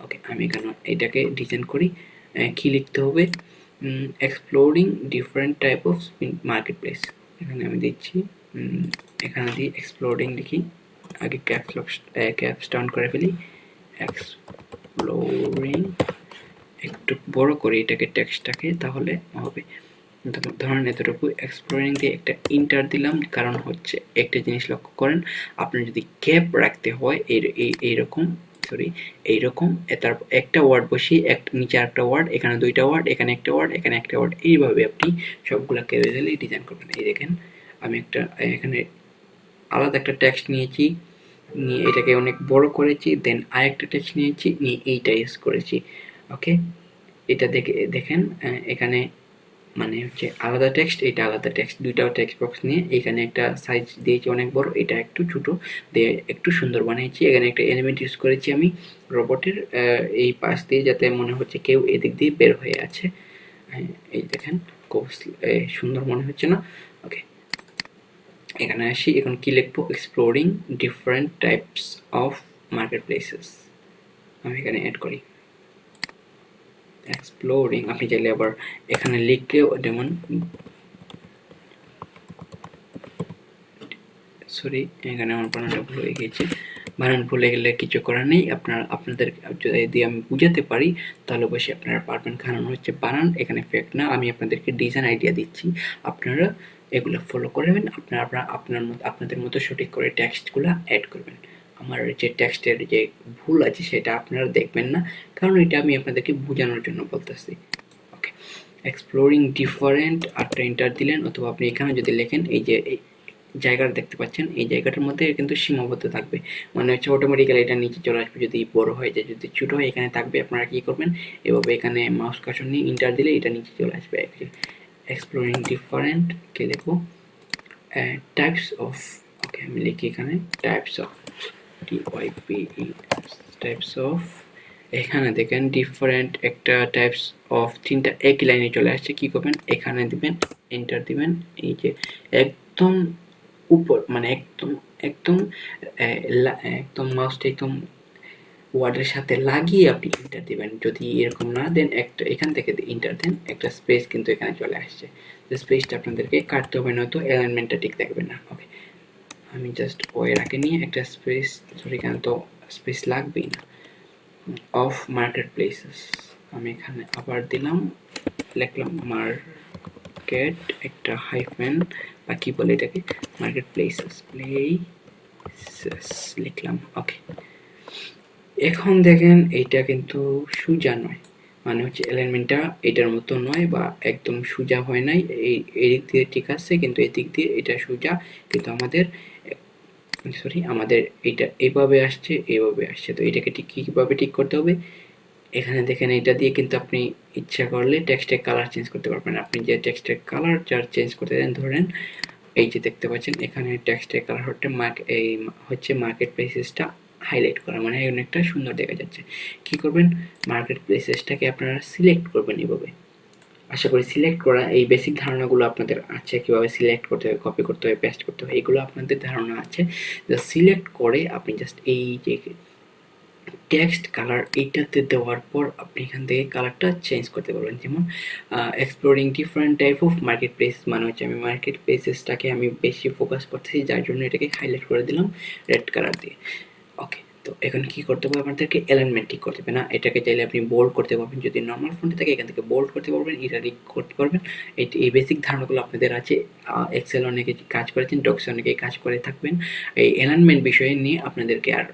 ওকে, আমি এখানে এটাকে ডিজাইন করি। কি লিখতে হবে, exploring different type of market place. এখানে আমি দিচ্ছি, এখানে দিয়ে এক্সপ্লোরিং লিখি, আগে ক্যাপস ডাউন করে ফেলি, এক্সপ্লোরিং একটু বড় করে এটাকে টেক্সটটাকে, তাহলে হবে। ধরেন এতটুকু এক্সপ্লোরিং দিয়ে একটা ইন্টার দিলাম, কারণ হচ্ছে একটা জিনিস লক্ষ্য করেন, আপনার যদি ক্যাপ রাখতে হয় এইরকম, সরি এইরকম, তার একটা ওয়ার্ড বসিয়ে নিচে আরেকটা ওয়ার্ড, এখানে দুইটা ওয়ার্ড, এখানে একটা ওয়ার্ড, এখানে একটা ওয়ার্ড, এইভাবে আপনি সবগুলা ক্যাজুয়ালি ডিজাইন করবেন। এই দেখেন আমি একটা এখানে আলাদা একটা টেক্সট নিয়েছি, নিয়ে এটাকে অনেক বড় করেছি, দেন আরেকটা টেক্সট নিয়েছি, নিয়ে এইটা ইউজ করেছি। ওকে, এটা দেখেন এখানে মানে হচ্ছে আলাদা টেক্সট, এটা আলাদা টেক্সট, দুইটা টেক্সট বক্স নিয়ে এখানে একটা সাইজ দিয়েছি অনেক বড়, এটা একটু ছোট দিয়ে একটু সুন্দর বানিয়েছি। এখানে একটা এলিমেন্ট ইউজ করেছি আমি রোবটের এই পাশ দিয়ে, যাতে মনে হচ্ছে কেউ এদিক দিয়ে বের হয়ে আছে। এই দেখেন খুব সুন্দর মনে হচ্ছে না। ওকে, এখানে আসি, এখন কি লিখবো, exploring different types of market places, আমি এখানে অ্যাড করি এক্সপ্লোরিং। আপনি চাইলে আবার এখানে লিখকেও, যেমন সরি এখানে আমার বানানটা ভুল হয়ে গেছে, বানান ভুলে গেলে কিছু করার নেই। আপনাদের যদি আমি বুঝাতে পারি তাহলে অবশ্যই আপনারা পারবেন, কারণ হচ্ছে বানান এখানে ফেক না, আমি আপনাদেরকে ডিজাইন আইডিয়া দিচ্ছি, আপনারা এগুলো ফলো করবেন, আপনাদের মতো সঠিক করে টেক্সটগুলো অ্যাড করবেন। আমার যে টেক্সটের যে ভুল আছে সেটা আপনারা দেখবেন না, কারণ এটা আমি আপনাদেরকে বোঝানোর জন্য বলতেছি। ওকে, এক্সপ্লোরিং ডিফারেন্ট, আটটা এন্টার দিলেন, অথবা আপনি এখানে যদি লেখেন, এই যে জায়গাটা দেখতে পাচ্ছেন, এই জায়গাটার মধ্যে কিন্তু সীমাবদ্ধ থাকবে, মানে হচ্ছে অটোমেটিক্যালি এটা নিচে চলে আসবে। যদি বড় হয়ে যায়, যদি ছোট হয় এখানে থাকবে, আপনারা কি করবেন, এভাবে এখানে মাউস কার্সর নিয়ে ইন্টার দিলে এটা নিচে চলে আসবে। এক্সপ্লোরিং ডিফারেন্ট কে লিখবো, টাইপস অফ, ওকে আমি লিখি এখানে types of, TYPE, types of. এখানে দেখেন ডিফারেন্ট একটা টাইপস অফ, তিনটা একই লাইনে চলে আসছে। কি করবেন, এখানে দিবেন, এন্টার দিবেন, এই যে একদম উপর, মানে একদম একদম একদম মাউসটা একদম ওয়ার্ডের সাথে লাগিয়ে আপনি ইন্টার দিবেন। যদি এরকম না দেন, একটা এখান থেকে ইন্টার দেন, একটা স্পেস কিন্তু এখানে চলে আসছে। তো স্পেসটা আপনাদেরকে কাটতে হবে, নয়তো অ্যালাইনমেন্টটা ঠিক থাকবে না। ওকে, আমি জাস্ট ওয়ের আগে নিয়ে একটা স্পেস, সরি এখানে তো স্পেস লাগবেই না। অফ মার্কেট প্লেসেস আমি এখানে আবার দিলাম, লিখলাম মার্কেট, একটা হাইফেন বা কি বলে এটাকে, মার্কেট প্লেসেস লিখলাম। ওকে, এখন দেখেন এইটা কিন্তু সোজা নয়, মানে হচ্ছে অ্যালাইনমেন্টটা এটার মতো নয় বা একদম সোজা হয় নাই। এই দিক দিয়ে ঠিক আছে, কিন্তু এই দিক দিয়ে এটা সোজা, কিন্তু আমাদের আমাদের এটা এভাবে আসছে, এভাবে আসছে। তো এটাকে ঠিক কীভাবে ঠিক করতে হবে, এখানে দেখেন এটা দিয়ে কিন্তু আপনি ইচ্ছা করলে টেক্সটের কালার চেঞ্জ করতে পারবেন। আপনি যে টেক্সটের কালার যার চেঞ্জ করতে দেন, ধরেন এই যে দেখতে পাচ্ছেন এখানে টেক্সটের কালার হচ্ছে মার্কেট প্লেসেসটা হাইলাইট করা, মানে অনেকটা সুন্দর দেখা যাচ্ছে। কি করবেন, মার্কেট প্লেসেসটাকে আপনারা সিলেক্ট করবেন এভাবে। আশা করি সিলেক্ট করা এই বেসিক ধারণাগুলো আপনাদের আছে, কীভাবে সিলেক্ট করতে হয়, কপি করতে হয়, পেস্ট করতে হয়, এগুলো আপনাদের ধারণা আছে। সিলেক্ট করে আপনি জাস্ট এই যে টেক্সট কালার এইটাতে দেওয়ার পর আপনি এখান থেকে কালারটা চেঞ্জ করতে পারবেন। যেমন exploring different type of market place, মানে হচ্ছে আমি মার্কেট প্লেসেসটাকে আমি বেশি ফোকাস করতেছি, যার জন্য এটাকে হাইলাইট করে দিলাম রেড কালার দিয়ে। ওকে, তো এখন কি করতে হবে, আপনাদেরকে অ্যালাইনমেন্ট ঠিক করতে হবে না। এটাকে চাইলে আপনি বোল্ড করতে পারবেন, যদি নর্মাল ফন্টে থাকে এখান থেকে বোল্ড করতে পারবেন, ইটালিক করতে পারবেন। এই বেসিক ধারণাগুলো আপনাদের আছে। এক্সেল অনেকে কাজ করেছেন, ডক্সে অনেকে কাজ করে থাকবেন। এই অ্যালাইনমেন্ট বিষয়ে নিয়ে আপনাদেরকে আর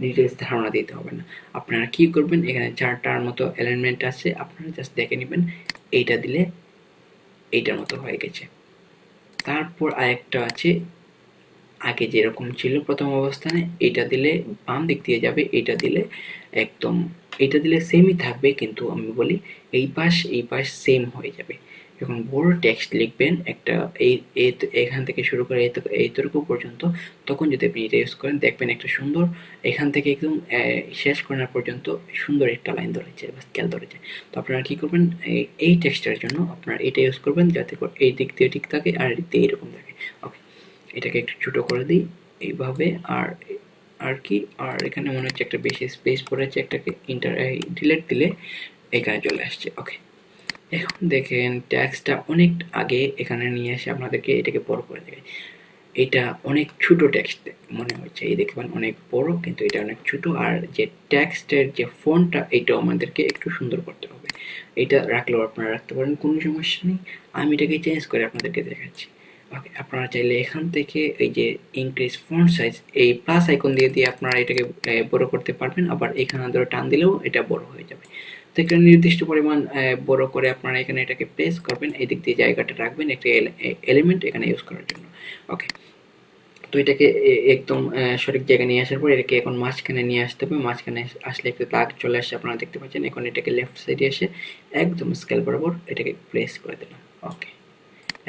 ডিটেলস ধারণা দিতে হবে না। আপনারা কি করবেন, এখানে 4টার মতো অ্যালাইনমেন্ট আছে, আপনারা জাস্ট দেখে নেবেন। এইটা দিলে এইটার মতো হয়ে গেছে। তারপর আরেকটা আছে, আগে যেরকম ছিল প্রথম অবস্থানে, এটা দিলে বাম দিক দিয়ে যাবে, এটা দিলে একদম, এটা দিলে সেমই থাকবে, কিন্তু আমি বলি এই পাশ সেম হয়ে যাবে। যখন বড় টেক্সট লিখবেন একটা, এই এখান থেকে শুরু করে এইটুকু পর্যন্ত, তখন যদি আপনি এটা ইউজ করেন দেখবেন একটা সুন্দর, এখান থেকে একদম শেষ করার পর্যন্ত সুন্দর একটা লাইন ধরেছে বা স্কেল ধরেছে। তো আপনারা কি করবেন, এই টেক্সটের জন্য আপনারা এটা ইউজ করবেন, যাতে এই দিক দিয়ে ঠিক থাকে আর এই দিক দিয়ে এরকম থাকে। ওকে, এটাকে একটু ছোট করে দিই এইভাবে। আর কি, আর এখানে মনে হচ্ছে একটা বেশি স্পেস পড়েছে, একটাকে ডিলেট দিলে এখানে চলে আসছে। ওকে, এখন দেখেন ট্যাক্সটা অনেক আগে এখানে নিয়ে এসে আপনাদেরকে এটাকে বড় করে দেবে। এটা অনেক ছোট টেক্সট মনে হচ্ছে, এই দেখবেন অনেক বড়, কিন্তু এটা অনেক ছোট। আর যে টেক্সটের যে ফন্টটা, এটাও আমাদেরকে একটু সুন্দর করতে হবে। এটা রাখলেও আপনারা রাখতে পারেন, কোনো সমস্যা নেই। আমি এটাকে চেঞ্জ করে আপনাদেরকে দেখাচ্ছি। ওকে, আপনারা চাইলে এখান থেকে এই যে ইনক্রিজ ফন্ট সাইজ, এই প্লাস আইকন দিয়ে আপনারা এটাকে বড় করতে পারবেন, আবার এখানে ধরে টান দিলেও এটা বড় হয়ে যাবে। তো এখানে নির্দিষ্ট পরিমাণ বড় করে আপনারা এখানে এটাকে প্লেস করবেন, এই দিক দিয়ে জায়গাটা রাখবেন একটা এলিমেন্ট এখানে ইউজ করার জন্য। ওকে, তো এটাকে একদম সঠিক জায়গায় নিয়ে আসার পর এটাকে এখন মাঝখানে নিয়ে আসতে হবে। মাঝখানে আসলে একটা দাগ চলে আসছে, আপনারা দেখতে পাচ্ছেন। এখন এটাকে লেফট সাইডে এসে একদম স্কেল বরাবর এটাকে প্লেস করে দিলাম। ওকে,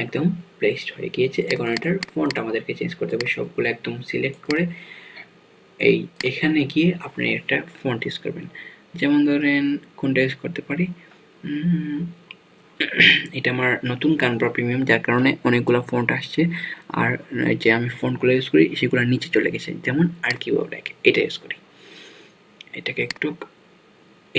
একদম প্লেসড হয়ে গিয়েছে। এখন এটার ফন্ট আমাদেরকে চেঞ্জ করতে হবে, সবগুলো একদম সিলেক্ট করে এখানে গিয়ে আপনি একটা ফন্ট ইউজ করবেন। যেমন ধরেন কোনটা ইউজ করতে পারি, এটা আমার নতুন কানভা প্রিমিয়াম, যার কারণে অনেকগুলো ফন্ট আসছে, আর যে আমি ফন্টগুলো ইউজ করি সেগুলো নিচে চলে গেছে। যেমন আর কি এটা ইউজ করি, এটাকে একটু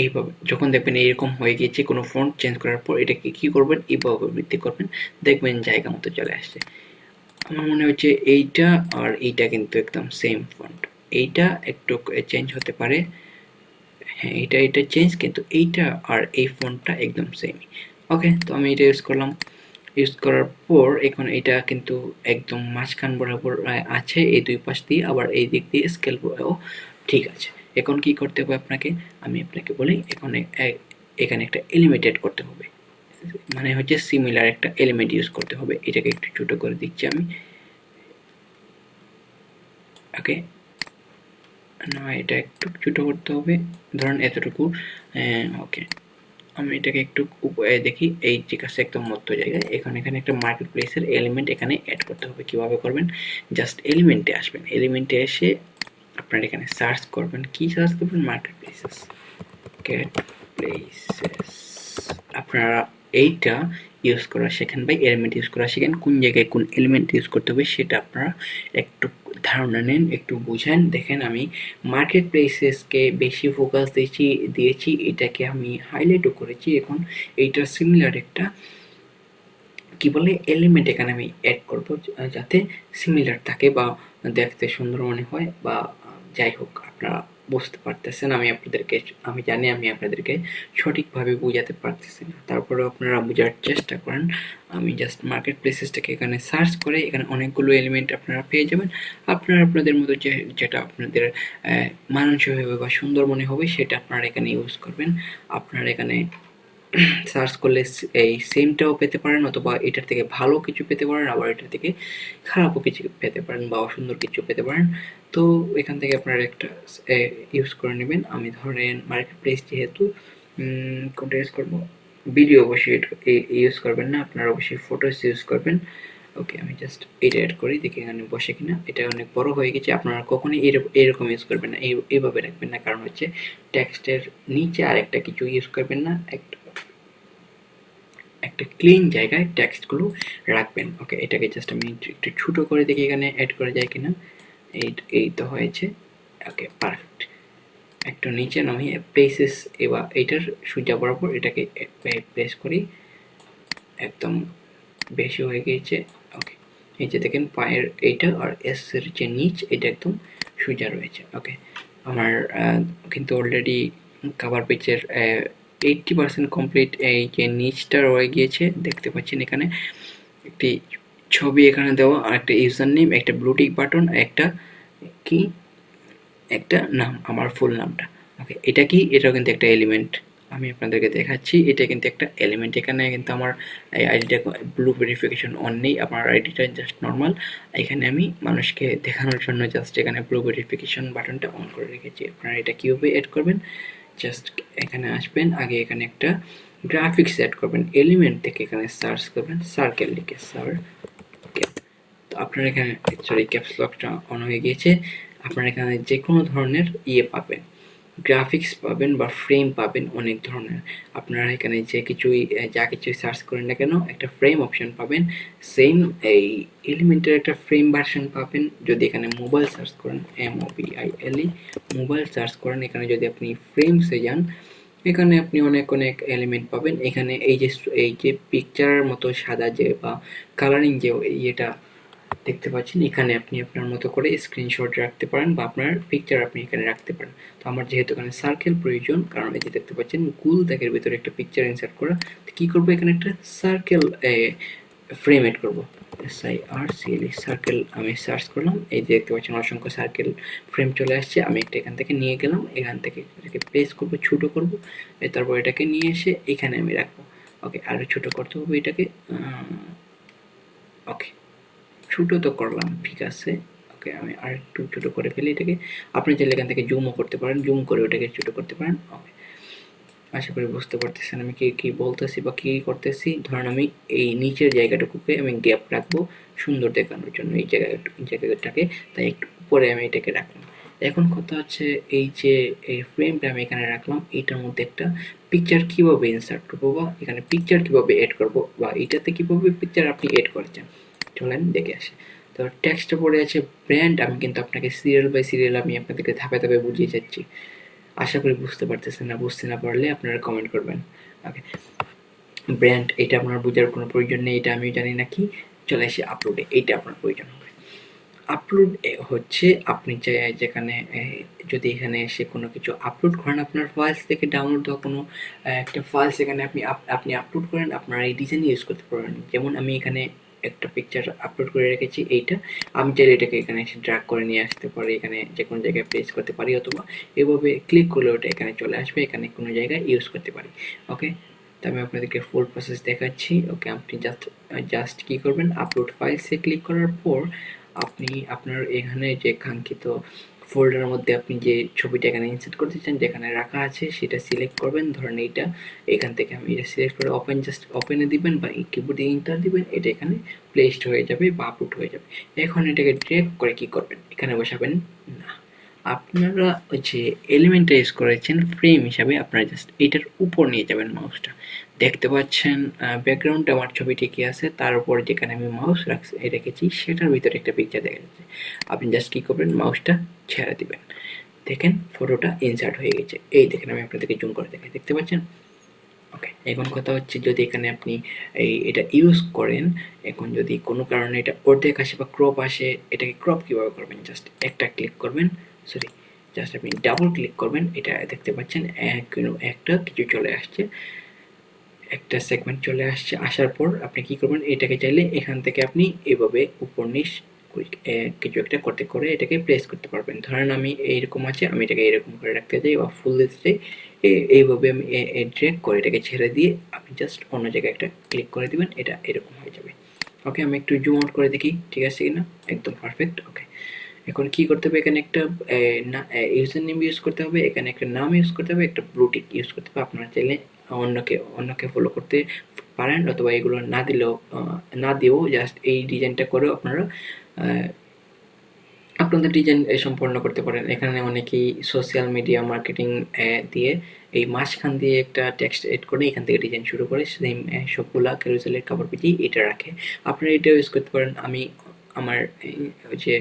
এইভাবে যখন দেখবেন এইরকম হয়ে গিয়েছে কোনো ফন্ট চেঞ্জ করার পর, এটাকে কী করবেন, এইভাবে বৃদ্ধি করবেন, দেখবেন জায়গা মতো চলে আসছে। আমার মনে হচ্ছে এইটা আর এইটা কিন্তু একদম সেম ফন্ট, এইটা একটু চেঞ্জ হতে পারে, হ্যাঁ এটা চেঞ্জ, কিন্তু এইটা আর এই ফন্টটা একদম সেম। ওকে, তো আমি এটা ইউজ করলাম। ইউজ করার পর এখন এটা কিন্তু একদম মাঝখান বরাবর আছে এই দুই পাশ দিয়ে, আবার এই দিক দিয়ে স্কেল ঠিক আছে। এখন কি করতে হবে আপনাকে, আমি আপনাকে বলি, এখানে একটা এলিমেন্ট করতে হবে, মানে হচ্ছে সিমিলার একটা এলিমেন্ট ইউজ করতে হবে। এটাকে একটু ছোট করে দিচ্ছি আমি। ওকে, না এটা একটু ছোট করতে হবে, ধরুন এতটুকু। ওকে, আমি এটাকে একটু দেখি, এই ঠিক আছে একদম মধ্য জায়গায়। এখানে একটা মার্কেট প্লেসের এলিমেন্ট এখানে অ্যাড করতে হবে। কিভাবে করবেন, জাস্ট এলিমেন্টে আসবেন, এলিমেন্টে এসে আপনারা এখানে সার্চ করবেন। কি সার্চ করবেন, মার্কেট প্লেসেস, আপনারা এইটা ইউজ করা শেখেন, বা এলিমেন্ট ইউজ করা শেখেন। কোন জায়গায় কোন এলিমেন্ট ইউজ করতে হবে সেটা আপনারা একটু ধারণা নেন, একটু বুঝেন। দেখেন আমি মার্কেট প্লেসেসকে বেশি ফোকাস দিয়েছি, এটাকে আমি হাইলাইটও করেছি। এখন এইটার সিমিলার একটা কি বলে এলিমেন্ট এখানে আমি অ্যাড করব, যাতে সিমিলার থাকে বা দেখতে সুন্দর মনে হয়, বা যাই হোক আপনারা বুঝতে পারতেছেন। আমি জানি আমি আপনাদেরকে সঠিকভাবে বোঝাতে পারতেছি না, তারপরেও আপনারা বোঝার চেষ্টা করেন। আমি জাস্ট মার্কেট প্লেসেসটাকে এখানে সার্চ করে এখানে অনেকগুলো এলিমেন্ট আপনারা পেয়ে যাবেন। আপনারা আপনাদের মতো যেটা আপনাদের মানানসই হবে বা সুন্দর মনে হবে সেটা আপনারা এখানে ইউজ করবেন। আপনারা এখানে সার্চ করলে এই সেমটাও পেতে পারেন, অথবা এটার থেকে ভালো কিছু পেতে পারেন, আবার এটার থেকে খারাপও কিছু পেতে পারেন বা অসুন্দর কিছু পেতে পারেন। তো এখান থেকে আপনারা একটা ইউজ করে নেবেন। আমি ধরেন মার্কেট প্লেস যেহেতু কোনটা ইউজ করবো, ভিডিও অবশ্যই ইউজ করবেন না, আপনারা অবশ্যই ফটোস ইউজ করবেন। ওকে, আমি জাস্ট এটা অ্যাড করি, দেখি এখানে বসে কিনা। এটা অনেক বড় হয়ে গেছে, আপনারা কখনোই এরকম ইউজ করবেন না, এইভাবে রাখবেন না, কারণ হচ্ছে টেক্সটের নিচে আর একটা কিছু ইউজ করবেন না, একটা ক্লিন জায়গায় টেক্সটগুলো রাখবেন। ওকে, এটাকে জাস্ট আমি একটু ছোটো করে দেখি এখানে অ্যাড করা যায় কিনা। এই তো হয়েছে। ওকে, পারফেক্ট। একটু নিচে নামিয়ে প্লেসেস, এবার এইটার সোজা বরাবর এটাকে প্লেস করি, একদম বেশি হয়ে গিয়েছে। ওকে, এই যে দেখেন পায়ের এইটা আর এস এর যে নিচ এটা একদম সোজা রয়েছে। ওকে, আমার কিন্তু অলরেডি কাভার পেজের 80% কমপ্লিট। এই যে নিচটা রয়ে গিয়েছে দেখতে পাচ্ছেন, এখানে একটি ছবি এখানে দেওয়া, আর একটা ইউজার নেম, একটা ব্লুটিক বাটন, একটা কি একটা নাম, আমার ফুল নামটা। ওকে, এটা কি, এটাও কিন্তু একটা এলিমেন্ট। আমি আপনাদেরকে দেখাচ্ছি, এটা কিন্তু একটা এলিমেন্ট। এখানে কিন্তু আমার এই আইডিটা ব্লু ভেরিফিকেশন অন নেই, আমার আইডিটা জাস্ট নর্মাল। এখানে আমি মানুষকে দেখানোর জন্য জাস্ট এখানে ব্লু ভেরিফিকেশন বাটনটা অন করে রেখেছি। আপনারা এটা কীভাবে অ্যাড করবেন, জাস্ট এখানে আসবেন, আগে এখানে একটা গ্রাফিক্স অ্যাড করবেন, এলিমেন্ট থেকে এখানে সার্চ করবেন, সার্কেল লিখে তো আপনার এখানে সরি ক্যাপস লকটা অন হয়ে গিয়েছে। আপনারা এখানে যে কোনো ধরনের পাবেন, গ্রাফিক্স পাবেন বা ফ্রেম পাবেন, অনেক ধরনের। আপনারা এখানে যা কিছুই সার্চ করেন না কেন একটা ফ্রেম অপশন পাবেন, সেম এই এলিমেন্টের একটা ফ্রেম ভার্সন পাবেন। যদি এখানে মোবাইল সার্চ করেন, MOBILE মোবাইল সার্চ করেন, এখানে যদি আপনি ফ্রেমসে যান, এখানে আপনি অনেক এলিমেন্ট পাবেন। এখানে এই যে পিকচারের মতো সাদা যে বা কালারিং যে এটা দেখতে পাচ্ছেন, এখানে আপনি আপনার মতো করে স্ক্রিনশট রাখতে পারেন বা আপনার পিকচার আপনি এখানে রাখতে পারেন। তো আমার যেহেতু এখানে সার্কেল প্রয়োজন, কারণ এই যে দেখতে পাচ্ছেন গোল দাগের ভিতরে একটা পিকচার ইনসার্ট করা, তো কী করবো, এখানে একটা সার্কেল ফ্রেম এড করবো, SIRCLE সার্কেল। আমি সার্চ করলাম, এই যে দেখতে পাচ্ছেন অসংখ্য সার্কেল ফ্রেম চলে আসছে। আমি একটা এখান থেকে নিয়ে গেলাম, এখান থেকে এটাকে প্লেস করবো, ছোটো করবো, তারপর এটাকে নিয়ে এসে এখানে আমি রাখবো। ওকে, আরও ছোটো করতে হবে এটাকে। ওকে, ছোটো তো করলাম, ঠিক আছে। ওকে, আমি আর একটু ছোটো করে ফেলি এটাকে। আপনি চাইলে এখান থেকে জুমও করতে পারেন, জুম করে ওটাকে ছোটো করতে পারেন। ওকে, আশা করি বুঝতে পারতেছেন আমি কি বলতেছি বা কি করতেছি। ধরেন আমি এই নিচের জায়গাটুকুকে আমি গ্যাপ রাখবো সুন্দর দেখানোর জন্য, এই জায়গাটাকে, তাই একটু উপরে আমি এটাকে রাখলাম। এখন কথা হচ্ছে, এই যে এই ফ্রেমটা আমি এখানে রাখলাম, এইটার মধ্যে একটা পিকচার কীভাবে ইনসার্ট করবো বা এখানে পিকচার কীভাবে এড করবো বা এটাতে কীভাবে পিকচার আপনি এড করেছেন, চলেন দেখে আসি। তো টেক্সটে পড়ে আছে ব্র্যান্ড। আমি কিন্তু আপনাকে সিরিয়াল বাই সিরিয়াল আমি আপনাদেরকে ধাপে ধাপে বুঝিয়ে যাচ্ছি। আশা করি বুঝতে পারতেছেন। না বুঝতে না পারলে আপনারা কমেন্ট করবেন। ওকে, ব্র্যান্ড এটা আপনার বোঝার কোনো প্রয়োজন নেই, এটা আমিও জানি না কি। চলে আসি আপলোডে, এইটা আপনার প্রয়োজন হবে। আপলোড হচ্ছে আপনি যেখানে যদি এখানে এসে কোনো কিছু আপলোড করেন, আপনার ফাইলস থেকে ডাউনলোড দেওয়া কোনো একটা ফাইলস এখানে আপনি আপলোড করেন, আপনারা এই ডিজাইন ইউজ করতে পারবেন। যেমন আমি এখানে একটা পিকচার আপলোড করে রেখেছি, এইটা আমি চাইলে এটাকে এখানে এসে ড্র্যাগ করে নিয়ে আসতে পারি, এখানে যে কোনো জায়গায় প্লেস করতে পারি, অথবা এভাবে ক্লিক করলে ওটা এখানে চলে আসবে, এখানে কোনো জায়গায় ইউজ করতে পারি। ওকে, তো আমি আপনাদেরকে ফুল প্রসেস দেখাচ্ছি। ওকে, আপনি জাস্ট কী করবেন, আপলোড ফাইলসে ক্লিক করার পর আপনি আপনার এখানে যে কাঙ্ক্ষিত ফোল্ডারের মধ্যে আপনি যে ছবিটা এখানে ইনসার্ট করতে চান, যেখানে রাখা আছে সেটা সিলেক্ট করবেন। ধরেন এইটা, এখান থেকে আমি এটা সিলেক্ট করে জাস্ট ওপেনে দিবেন বা কিবোর্ডে ইন্টার দিবেন, এটা এখানে প্লেসড হয়ে যাবে বা আপলোড হয়ে যাবে। এখন এটাকে ড্র্যাগ করে কি করবেন, এখানে বসাবেন না, আপনারা ওই যে এলিমেন্টটা ইউজ করেছেন ফ্রেম হিসাবে, আপনারা জাস্ট এটার উপর নিয়ে যাবেন মাউসটা। দেখতে পাচ্ছেন ব্যাকগ্রাউন্ডে আমার ছবি ঠিকই আছে, তার উপর যেখানে আমি মাউস রেখেছি সেটার ভিতরে একটা পিকচার দেখা যাচ্ছে। আপনি জাস্ট কী করবেন, মাউসটা ছেড়ে দিবেন, দেখেন ফটোটা ইনসার্ট হয়ে গেছে। এই দেখেন, আমি আপনাদেরকে জুম করে দেখাই, দেখতে পাচ্ছেন? ওকে, এখন কথা হচ্ছে যদি এখানে আপনি এটা ইউজ করেন, এখন যদি কোনো কারণে এটা অর্ধেক আসে বা ক্রপ আসে, এটাকে ক্রপ কীভাবে করবেন, জাস্ট একটা ক্লিক করবেন, সরি জাস্ট আপনি ডাবল ক্লিক করবেন, এটা দেখতে পাচ্ছেন একটা কিছু চলে আসছে, একটা সেগমেন্ট চলে আসছে। আসার পর আপনি কি করবেন, এটাকে চাইলে এখান থেকে আপনি এভাবে উপর নিচ কিছু একটা করতে করে এটাকে প্লেস করতে পারবেন। ধরেন আমি এইরকম আছে, আমি এটাকে এরকম করে রাখতে চাই বা ফুল দিতে চাই, এইভাবে আমি ড্র্যাগ করে এটাকে ছেড়ে দিয়ে আপনি জাস্ট অন্য জায়গায় একটা ক্লিক করে দিবেন, এটা এরকম হয়ে যাবে। ওকে, আমি একটু জুম আউট করে দেখি ঠিক আছে কিনা, একদম পারফেক্ট। ওকে, এখন কি করতে হবে, এখানে একটা ইউজার নেম ইউজ করতে হবে, এখানে একটা নাম ইউজ করতে হবে, একটা ব্লু টিক ইউজ করতে হবে। আপনারা চাইলে অন্যকে ফলো করতে পারেন, অথবা এগুলো না দিলেও না দিয়েও জাস্ট এই ডিজাইনটা করেও আপনারা আপনাদের ডিজাইন সম্পন্ন করতে পারেন। এখানে অনেকেই সোশ্যাল মিডিয়া মার্কেটিং দিয়ে এই মাঝখান দিয়ে একটা টেক্সট এড করে এখান থেকে ডিজাইন শুরু করে সেম সবগুলা ক্যারুসেলের কাপড় পিটিয়ে এটা রাখে। আপনারা এটাও ইউজ করতে পারেন। আমি আমার ওই যে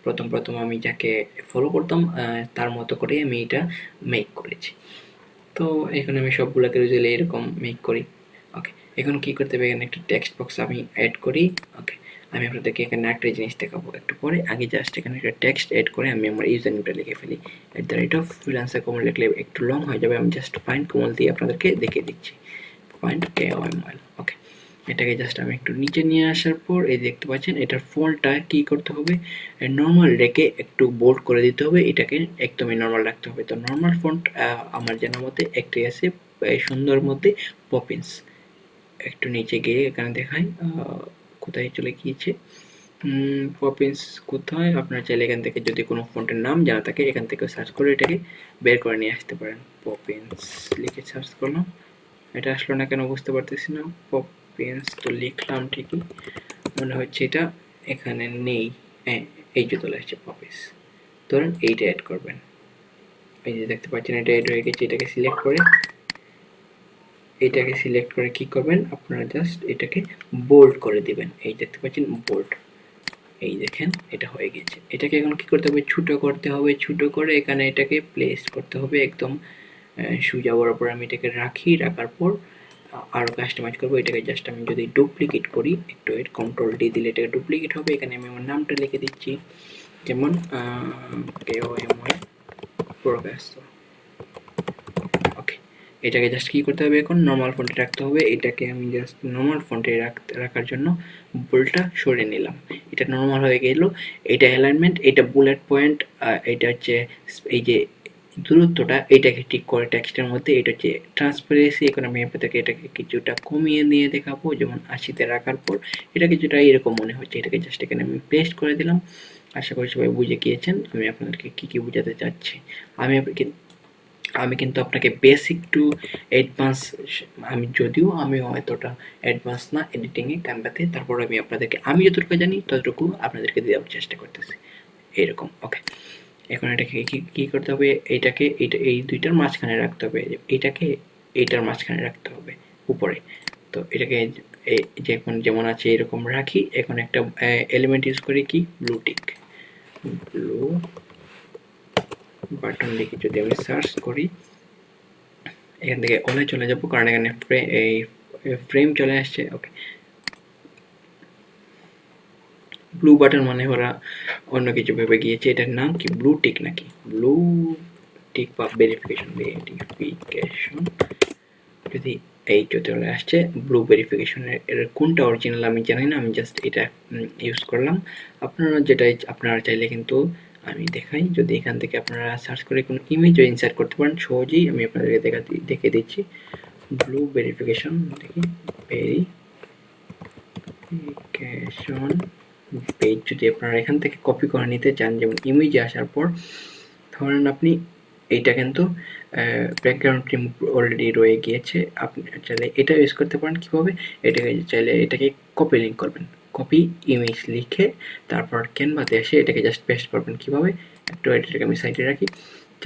প্রথম আমি যাকে ফলো করতাম তার মতো করে আমি এটা মেক করেছি। তো এখানে আমি সবগুলো ক্যারুসেলে এরকম মেক করি। ওকে, এখন কি করতে হবে, এখানে একটা টেক্সট বক্স আমি অ্যাড করি। ওকে, আমি আপনাদেরকে এখানে একটা জিনিস দেখাবো একটু পরে, আগে জাস্ট এখানে একটা টেক্সট অ্যাড করে আমি আমার ইউজার নেমটা লিখে ফেলি। @freelancer কমল লিখলে একটু লং হয়ে যাবে, আমি জাস্ট ফাইন্ড কমল দিয়ে আপনাদেরকে দেখিয়ে দিচ্ছি। Find KOML। ওকে, এটাকে জাস্ট আমি একটু নিচে নিয়ে আসার পর এই দেখতে পাচ্ছেন এটার ফন্টটা কি করতে হবে, নর্মাল রেখে একটু বোল্ড করে দিতে হবে, এটাকে একদমই নর্মাল রাখতে হবে। তো নর্মাল ফন্ট আমার জানার মতে একটাই আছে সুন্দর মধ্যে, পপিন্স। একটু নিচে গিয়ে এখানে দেখাই কোথায় চলে গিয়েছে পপিন্স কোথায়, আপনার চাইলে এখান থেকে যদি কোনো ফন্টের নাম জানা থাকে এখান থেকে সার্চ করে এটাকে বের করে নিয়ে আসতে পারেন। পপিন্স লিখে সার্চ করলাম, এটা আসলো না কেন বুঝতে পারতেছি না। পপিন্স তো লিখলাম ঠিকই, মনে হচ্ছে এটা এখানে নেই। হ্যাঁ, এই যে চলে আসছে পপিন্স। ধরুন এইটা অ্যাড করবেন, এই যে দেখতে পাচ্ছেন এটা অ্যাড হয়ে গেছে। এটাকে সিলেক্ট করে কি করবেন, আপনারা জাস্ট এটাকে বোল্ড করে দিবেন। এই দেখতে পাচ্ছেন বোল্ড, এই দেখেন এটা হয়ে গেছে। এটাকে এখন কি করতে হবে, ছোট করতে হবে। ছোট করে এখানে এটাকে প্লেস করতে হবে একদম সোজা বরাবর। আমি এটাকে রাখার পর আরও কাস্টমাইজ করবো। এটাকে জাস্ট আমি যদি ডুপ্লিকেট করি, একটু কন্ট্রোল D দিলে এটাকে ডুপ্লিকেট হবে। এখানে আমি আমার নামটা লিখে দিচ্ছি, যেমন KOML প্রফেসর। ওকে, এটাকে জাস্ট কি করতে হবে, এখন নর্মাল ফন্টে রাখতে হবে। এটাকে আমি জাস্ট নর্মাল ফন্টে রাখার জন্য বোল্ডটা সরিয়ে নিলাম, এটা নর্মাল হয়ে গেল। এটা অ্যালাইনমেন্ট, এটা বুলেট পয়েন্ট, এটা হচ্ছে এই যে দূরত্বটা, এটাকে ঠিক করে টেক্সটের মধ্যে। এটা হচ্ছে ট্রান্সপারেন্সি। এখন আমি আপনাদেরকে এটাকে কিছুটা কমিয়ে নিয়ে দেখাবো, যেমন 80-তে রাখার পর এটা কিছুটা এরকম মনে হচ্ছে। এটাকে জাস্ট এখানে আমি পেস্ট করে দিলাম। আশা করি সবাই বুঝে গিয়েছেন আমি আপনাদেরকে কী কী বোঝাতে চাচ্ছি। আমি কিন্তু আপনাকে বেসিক টু অ্যাডভান্স, যদিও আমি এতটা অ্যাডভান্স না এডিটিংয়ে ক্যানভাতে, তারপর আমি যতটুকু জানি ততটুকু আপনাদেরকে দেওয়ার চেষ্টা করতেছি এরকম। ওকে, এখন এটাকে কী করতে হবে, এই দুইটার মাঝখানে রাখতে হবে, এইটার মাঝখানে রাখতে হবে উপরে। তো এটাকে যেমন আছে এরকম রাখি। এখন একটা এলিমেন্ট ইউজ করি কি, ব্লু বাটন লিখে যদি আমি সার্চ করি, এখান থেকে অলে চলে যাব, কারণ এখানে ফ্রেম চলে আসছে। ওকে, ব্লু বাটন মানে ওরা অন্য কিছু ভেবে গিয়েছে। এটার নাম কি, ব্লু টিক নাকি, ব্লু টিক বা ভেরিফিকেশন। যদি এই চলে আসছে ব্লু ভেরিফিকেশনের, এর কোনটা অরিজিনাল আমি জানি না, আমি জাস্ট এটা ইউজ করলাম। আপনারা চাইলে কিন্তু আমি দেখাই, যদি এখান থেকে আপনারা সার্চ করে কোনো ইমেজও ইনসার্ট করতে পারেন সহজেই। আমি আপনাদেরকে দেখে দিচ্ছি ব্লু ভেরিফিকেশন, দেখি ভেরিফিকেশন পেজ। যদি আপনারা এখান থেকে কপি করে নিতে চান, যেমন ইমেজে আসার পর ধরেন আপনি এইটা কিন্তু ব্যাকগ্রাউন্ড রিমুভ অলরেডি রয়ে গিয়েছে, আপনি চাইলে এটা ইউজ করতে পারেন। কীভাবে, এটাকে কপি লিঙ্ক করবেন, কপি ইমেজ লিখে তারপর ক্যানভাতে এসে এটাকে জাস্ট পেস্ট করবেন। কীভাবে, একটু এটাকে আমি সাইডে রাখি,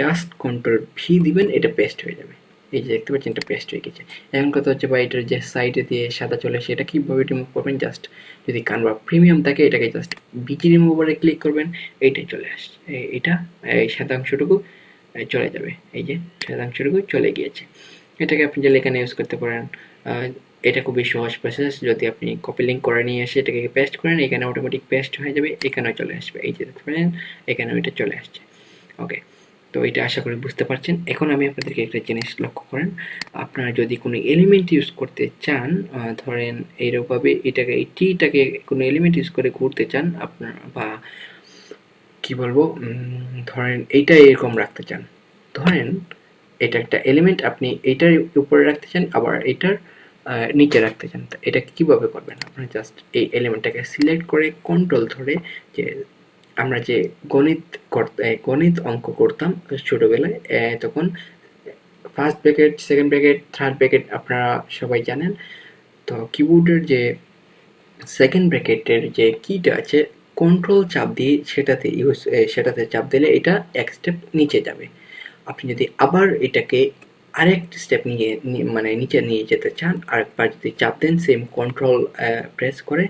জাস্ট কন্ট্রোল ভি দিবেন, এটা পেস্ট হয়ে যাবে। এই যে দেখতে পাচ্ছেন এটা পেস্ট হয়ে গেছে। এখন কথা হচ্ছে বা এটার যে সাইডে দিয়ে সাদা চলে আসে এটা কীভাবে রিমুভ করবেন, জাস্ট যদি কানভা প্রিমিয়াম থাকে এটাকে জাস্ট বিজি রিমুভারে ক্লিক করবেন, এইটাই চলে আসছে, এটা এই সাদা অংশটুকু চলে যাবে, এই যে সাদা অংশটুকু চলে গিয়েছে। এটাকে আপনি চাইলে এখানে ইউজ করতে পারেন। এটা খুবই সহজ প্রসেস, যদি আপনি কপি লিঙ্ক করে নিয়ে এসে এটাকে পেস্ট করেন এখানে অটোমেটিক পেস্ট হয়ে যাবে, এখানেও চলে আসবে, এই যে দেখতে পারেন এখানেও এটা চলে আসছে। ওকে, তো এটা আশা করি বুঝতে পারছেন। এখন আমি আপনাদেরকে একটা জিনিস লক্ষ্য করেন, আপনারা যদি কোনো এলিমেন্ট ইউজ করতে চান, ধরেন এইরকমভাবে এটাকে এই টিটাকে কোনো এলিমেন্ট ইউজ করে ঘুরতে চান আপনার, বা কি বলবো, ধরেন এইটা এরকম রাখতে চান, ধরেন এটা একটা এলিমেন্ট আপনি এইটার উপরে রাখতে চান আবার এইটার নিচে রাখতে চান, তো এটা কীভাবে করবেন, আপনারা জাস্ট এই এলিমেন্টটাকে সিলেক্ট করে কন্ট্রোল ধরে, যে আমরা যে গণিত অঙ্ক করতাম ছোটোবেলায়, তখন first bracket, second bracket, third bracket আপনারা সবাই জানেন। তো কিবোর্ডের যে সেকেন্ড ব্র্যাকেটের যে কিটা আছে, কন্ট্রোল চাপ দিয়ে সেটাতে চাপ দিলে এটা এক স্টেপ নিচে যাবে। আপনি যদি আবার এটাকে আরেক স্টেপ মানে নিচে নিয়ে যেতে চান, আরেকবার যদি চাপ দেন সেম কন্ট্রোল প্রেস করে,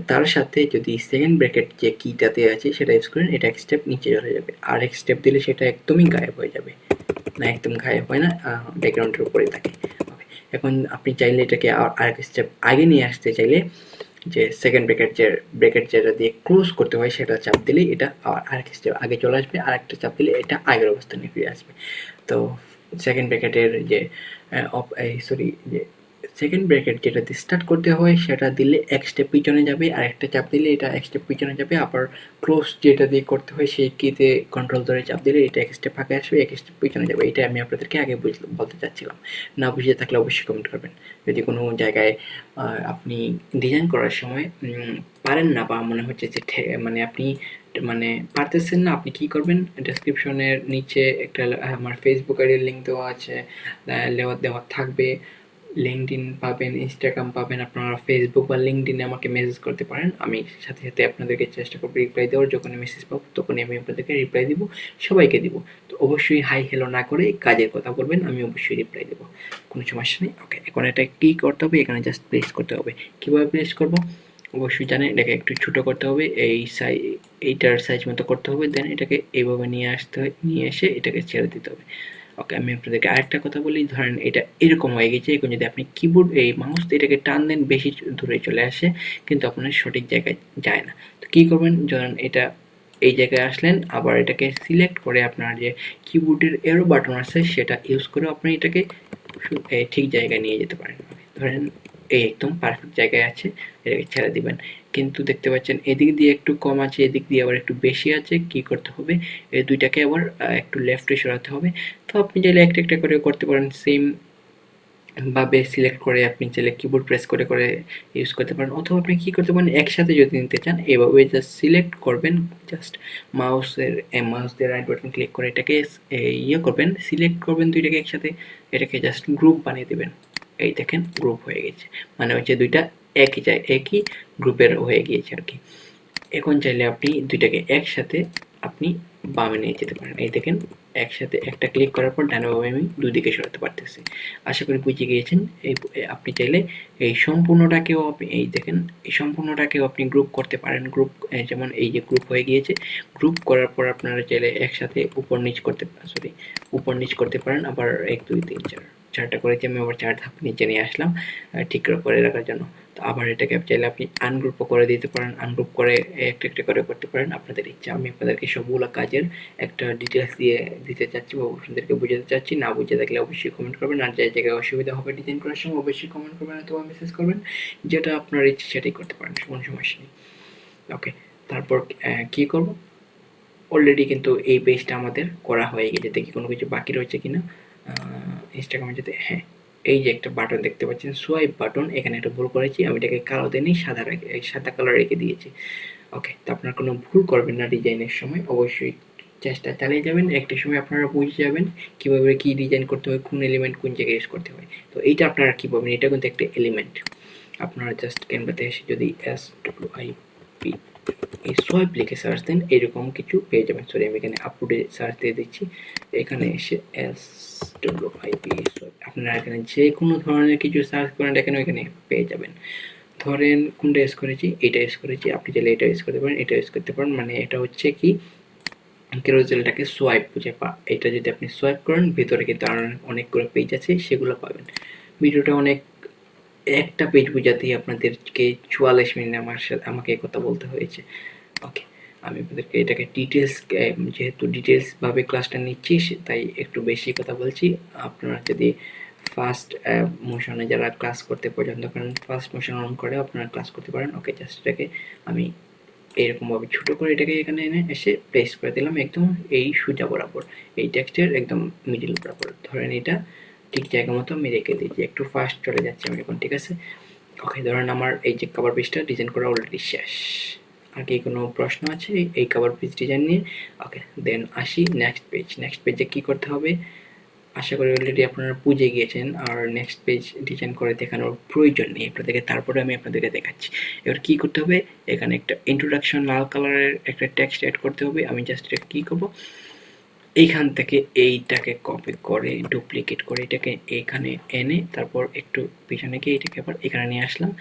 তার সাথে যদি সেকেন্ড ব্র্যাকেট যে কিটাতে আছে সেটা ইউজ করেন, এটা এক স্টেপ নিচে চলে যাবে। আর এক স্টেপ দিলে সেটা একদমই গায়েব হয়ে যাবে, না একদম গায়েব হয় না, ব্যাকগ্রাউন্ডের উপরে থাকে। এখন আপনি চাইলে এটাকে আরেক স্টেপ আগে নিয়ে আসতে চাইলে, যে সেকেন্ড ব্র্যাকেট যেটা দিয়ে ক্লোজ করতে হয় সেটা চাপ দিলে এটা আরেক স্টেপ আগে চলে আসবে, আর একটা চাপ দিলে এটা আগের অবস্থানে ফিরে আসবে। তো সেকেন্ড ব্র্যাকেটের যে যে সেকেন্ড ব্র্যাকেট যেটা দিয়ে স্টার্ট করতে হয় সেটা দিলে এক স্টেপ পিছনে যাবে, আর একটা চাপ দিলে এটা এক স্টেপ পিছনে যাবে। আবার ক্লোজ যেটা দিয়ে করতে হয় সেই কিতে কন্ট্রোল ধরে চাপ দিলে এটা এক স্টেপ আগে আসবে, এক স্টেপ পিছনে যাবে। এটা আমি আপনাদেরকে আগে বলতে চাচ্ছিলাম, না বুঝে থাকলে অবশ্যই কমেন্ট করবেন। যদি কোনো জায়গায় আপনি ডিজাইন করার সময় পারেন না, বা মনে হচ্ছে যে মানে আপনি মানে পারতেছেন না, আপনি কি করবেন, ডেসক্রিপশনের নিচে একটা আমার ফেসবুক আইডির লিঙ্ক দেওয়া আছে, দেওয়া থাকবে, লিঙ্কডইন পাবেন, ইনস্টাগ্রাম পাবেন, আপনারা ফেসবুক বা লিঙ্কডইনে আমাকে মেসেজ করতে পারেন, আমি সাথে সাথে আপনাদেরকে চেষ্টা করবো রিপ্লাই দেওয়ার। যখনই মেসেজ পাবো তখনই আমি আপনাদেরকে রিপ্লাই দিব, সবাইকে দিব। তো অবশ্যই হাই হ্যালো না করে কাজের কথা বলবেন, আমি অবশ্যই রিপ্লাই দেবো, কোনো সমস্যা নেই। ওকে, এখন এটা কী করতে হবে, এখানে জাস্ট প্লেস করতে হবে। কীভাবে প্লেস করবো অবশ্যই জানেন, এটাকে একটু ছোটো করতে হবে, এইটার সাইজ মতো করতে হবে, দেন এটাকে এইভাবে নিয়ে এসে এটাকে ছেড়ে দিতে হবে। ওকে, আমি আপনাদেরকে আরেকটা কথা বলি, ধরেন এটা এরকম হয়ে গেছে, এখন যদি আপনি কিবোর্ড এই মাউস এটাকে টান দেন বেশি দূরে চলে আসে, কিন্তু আপনার সঠিক জায়গায় যায় না। তো কী করবেন, ধরেন এটা এই জায়গায় আসলেন, আবার এটাকে সিলেক্ট করে আপনার যে কিবোর্ডের এরো বাটন আছে সেটা ইউজ করে আপনি এটাকে ঠিক জায়গায় নিয়ে যেতে পারেন। ধরেন এই একদম পারফেক্ট জায়গায় আছে, এটাকে ছেড়ে দিবেন। কিন্তু দেখতে পাচ্ছেন এদিক দিয়ে একটু কম আছে, এদিক দিয়ে আবার একটু বেশি আছে, কি করতে হবে, এই দুইটাকে আবার একটু লেফটে সরাতে হবে। তো আপনি চাইলে একটা একটা করে করতে পারেন, সেম ভাবে সিলেক্ট করে আপনি চাইলে কিবোর্ড প্রেস করে করে ইউজ করতে পারেন, অথবা আপনি কী করতে পারেন একসাথে যদি নিতে চান এভাবে জাস্ট সিলেক্ট করবেন, জাস্ট মাউস দিয়ে রাইট বাটন ক্লিক করে এটাকে করবেন, সিলেক্ট করবেন দুইটাকে একসাথে, এটাকে জাস্ট গ্রুপ বানিয়ে দেবেন। এই দেখেন গ্রুপ হয়ে গেছে, মানে হচ্ছে দুইটা একই গ্রুপের হয়ে গিয়েছে আর কি। এখন চাইলে আপনি দুইটাকে একসাথে আপনি বামে নিয়ে যেতে পারেন, এই দেখেন একসাথে একটা ক্লিক করার পর ডানে বামে আমি দুদিকে সরাতে পারতেছি। আশা করি বুঝে গিয়েছেন। আপনি চাইলে এই সম্পূর্ণটাকেও এই দেখেন এই সম্পূর্ণটাকেও আপনি গ্রুপ করতে পারেন, যেমন এই যে গ্রুপ হয়ে গিয়েছে, গ্রুপ করার পর আপনারা চাইলে একসাথে উপর নিচ করতে পারেন, আবার 1 2 3 4 চারটা করেছি আমি, আবার 4 ধাপ নিচে নিয়ে আসলাম ঠিক করে রাখার জন্য। তো আবার এটাকে চাইলে আপনি আনগ্রুপও করে দিতে পারেন, আনগ্রুপ করে একটা একটা করে করতে পারেন, আপনাদের ইচ্ছা। আমি আপনাদেরকে সবগুলো কাজের একটা ডিটেলস দিয়ে দিতে চাচ্ছি বা আপনাদেরকে বুঝাতে চাচ্ছি, না বুঝে থাকলে অবশ্যই কমেন্ট করবেন, আর যে জায়গায় অসুবিধা হবে ডিজাইন করার সময় অবশ্যই কমেন্ট করবেন অথবা মেসেজ করবেন, যেটা আপনার ইচ্ছে সেটাই করতে পারেন, কোনো সমস্যা নেই। ওকে, তারপর কী করব, অলরেডি কিন্তু এই পেজটা আমাদের করা হয়ে গেছে, দেখি কোনো কিছু বাকি রয়েছে কিনা। ইনস্টাগ্রামে যেতে, হ্যাঁ এই যে একটা বাটন দেখতে পাচ্ছেন সোয়াইপ বাটন, এখানে একটা ভুল করেছি, আমি এটাকে কালো দেনি সাদা কালার রেখে দিয়েছি। ওকে, তো আপনার কোনো ভুল করবেন না ডিজাইনের সময়, অবশ্যই চেষ্টা চালিয়ে যাবেন, একটা সময় আপনারা বুঝে যাবেন কীভাবে কী ডিজাইন করতে হয়, কোন এলিমেন্ট কোন জায়গায় ইউজ করতে হয়। তো এইটা আপনারা কী পাবেন, এটা কিন্তু একটা এলিমেন্ট। আপনারা জাস্ট ক্যানভাতে এসে যদি SWIP এই সোয়াইপ লিখে সার্চ দেন, এরকম কিছু পেয়ে যাবেন। সরি, আমি এখানে আপলোডে সার্চ দিয়ে দিচ্ছি। এখানে এসে SWIP সোয়াইপ, আপনারা এখানে যে কোনো ধরনের কিছু সার্চ করেন এখানে এখানে পেয়ে যাবেন। ধরেন কোনটা ইউজ করেছি, এটা ইউজ করেছি, আপনি চাইলে এটা ইউজ করতে পারেন, এটা ইউজ করতে পারেন। মানে এটা হচ্ছে কি কেরোজেলটাকে সোয়াইপ বুঝে এটা যদি আপনি সোয়াইপ করেন ভিতরে কিন্তু আর অনেকগুলো পেজ আছে, সেগুলো পাবেন। ভিডিওটা অনেক, একটা পেজ বোঝাতেই আপনাদেরকে 44 মিনিট আমাকে কথা বলতে হয়েছে। ওকে, আমি আপনাদেরকে এটাকে ডিটেলস, যেহেতু ডিটেলসভাবে ক্লাসটা নিচ্ছি তাই একটু বেশি কথা বলছি। আপনারা যদি ফার্স্ট মোশনে যারা ক্লাস করতে পছন্দ করেন, ফার্স্ট মোশন অন করে আপনারা ক্লাস করতে পারেন। ওকে, জাস্ট এটাকে আমি এরকমভাবে ছোটো করে এটাকে এখানে এনে এসে প্লেস করে দিলাম একদম এই সোজা বরাবর, এই টেক্সটের একদম মিডিল বরাবর। ধরেন এটা ঠিক জায়গা মতো আমি রেখে দিয়েছি, একটু ফাস্ট চলে যাচ্ছে আমি এখন, ঠিক আছে। ওকে, ধরেন আমার এই যে কভার পেজটা ডিজাইন করা অলরেডি শেষ। আর কি কোনো প্রশ্ন আছে এই কভার পেজ ডিজাইন নিয়ে? ওকে, দেন আসি নেক্সট পেজ। নেক্সট পেজে কী করতে হবে আশা করি অলরেডি আপনারা বুঝে গিয়েছেন, আর নেক্সট পেজ ডিজাইন করে দেখানোর প্রয়োজন নেই আপনাদেরকে, তারপরে আমি আপনাদেরকে দেখাচ্ছি। এবার কী করতে হবে, এখানে একটা ইন্ট্রোডাকশন লাল কালারের একটা টেক্সট অ্যাড করতে হবে। আমি জাস্ট এটা কী করবো, এইখান থেকে এইটাকে কপি করে ডুপ্লিকেট করে এটাকে এখানে এনে তারপর একটু পিছনে গিয়ে এটাকে আবার এখানে নিয়ে আসলাম।